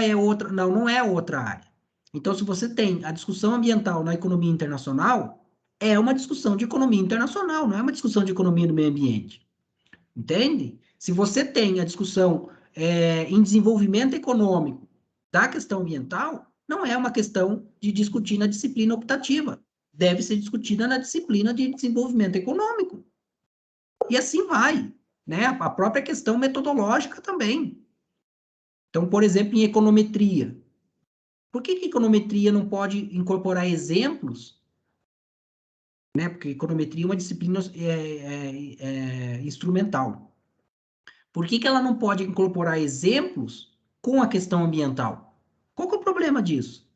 é outra. Não, não é outra área. Então, se você tem a discussão ambiental na economia internacional, é uma discussão de economia internacional, não é uma discussão de economia do meio ambiente. Entende? Se você tem a discussão em desenvolvimento econômico da questão ambiental, não é uma questão de discutir na disciplina optativa. Deve ser discutida na disciplina de desenvolvimento econômico. E assim vai, né? A própria questão metodológica também. Então, por exemplo, em econometria. Por que que econometria não pode incorporar exemplos? Né? Porque econometria é uma disciplina instrumental. Por que que ela não pode incorporar exemplos com a questão ambiental? Qual que é o problema disso?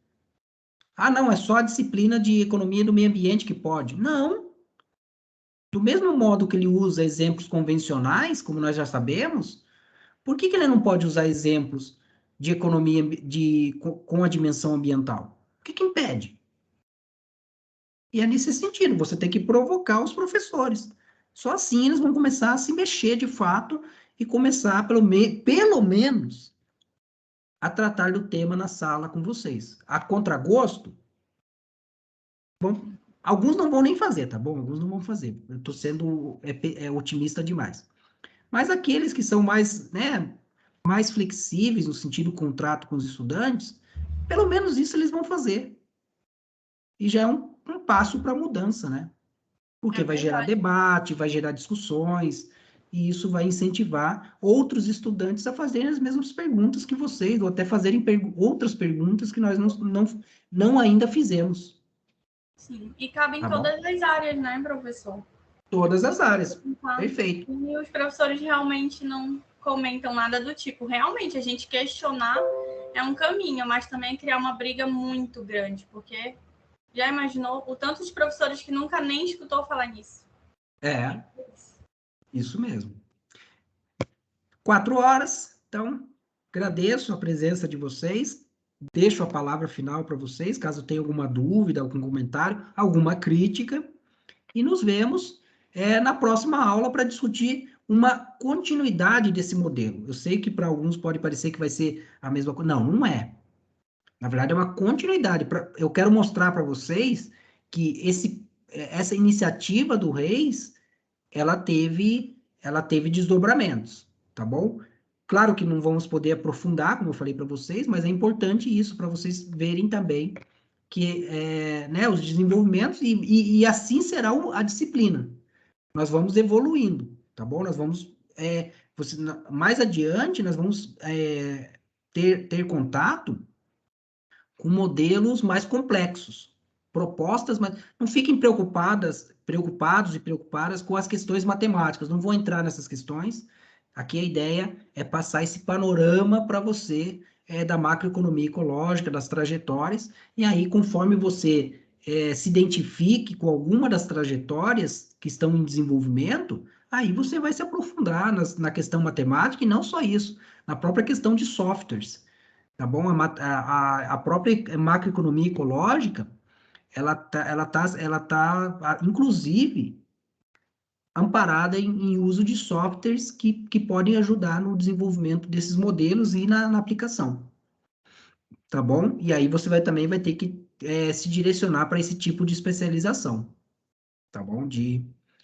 Ah, não, é só a disciplina de economia do meio ambiente que pode. Não. Do mesmo modo que ele usa exemplos convencionais, como nós já sabemos, por que que ele não pode usar exemplos de economia com a dimensão ambiental? O que que impede? E é nesse sentido, você tem que provocar os professores. Só assim eles vão começar a se mexer de fato e começar, pelo menos, a tratar do tema na sala com vocês. A contragosto, bom, alguns não vão nem fazer, tá bom? Alguns não vão fazer. Eu estou sendo otimista demais. Mas aqueles que são mais, né, mais flexíveis no sentido do contrato com os estudantes, pelo menos isso eles vão fazer. E já é um passo para a mudança, né? Porque vai gerar debate, vai gerar discussões, e isso vai incentivar outros estudantes a fazerem as mesmas perguntas que vocês, ou até fazerem outras perguntas que nós não ainda fizemos. Sim, e cabe em Tá todas as áreas, né, professor? Todas as áreas. Então, Perfeito. e os professores realmente não comentam nada do tipo. Realmente, a gente questionar é um caminho, mas também criar uma briga muito grande, porque já imaginou o tanto de professores que nunca nem escutou falar nisso? É, isso mesmo. 4 horas, então, agradeço a presença de vocês, deixo a palavra final para vocês, caso tenha alguma dúvida, algum comentário, alguma crítica, e nos vemos na próxima aula para discutir uma continuidade desse modelo. Eu sei que para alguns pode parecer que vai ser a mesma coisa. Não, não é. Na verdade, é uma continuidade. Eu quero mostrar para vocês que essa iniciativa do Reis, ela teve desdobramentos, tá bom? Claro que não vamos poder aprofundar, como eu falei para vocês, mas é importante isso para vocês verem também que né, os desenvolvimentos e assim será a disciplina. Nós vamos evoluindo, tá bom? Nós vamos mais adiante nós vamos ter contato com modelos mais complexos, propostas, mas não fiquem preocupados e preocupadas com as questões matemáticas, não vou entrar nessas questões. Aqui a ideia é passar esse panorama para você da macroeconomia ecológica, das trajetórias, e aí, conforme você se identifique com alguma das trajetórias que estão em desenvolvimento, aí você vai se aprofundar na questão matemática, e não só isso, na própria questão de softwares. Tá bom? A própria macroeconomia ecológica, ela tá inclusive, amparada em uso de softwares que podem ajudar no desenvolvimento desses modelos e na aplicação. Tá bom? E aí você também vai ter que se direcionar para esse tipo de especialização. Tá bom?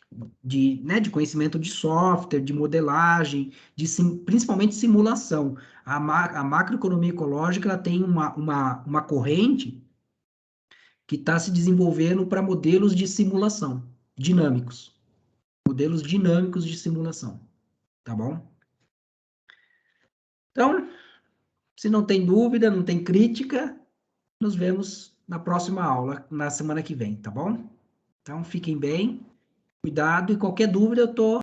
Né, de conhecimento de software, de modelagem, principalmente simulação. A macroeconomia ecológica ela tem uma corrente que está se desenvolvendo para modelos de simulação, dinâmicos. Modelos dinâmicos de simulação. Tá bom? Então, se não tem dúvida, não tem crítica, nos vemos na próxima aula, na semana que vem, tá bom? Então, fiquem bem, cuidado, e qualquer dúvida eu estou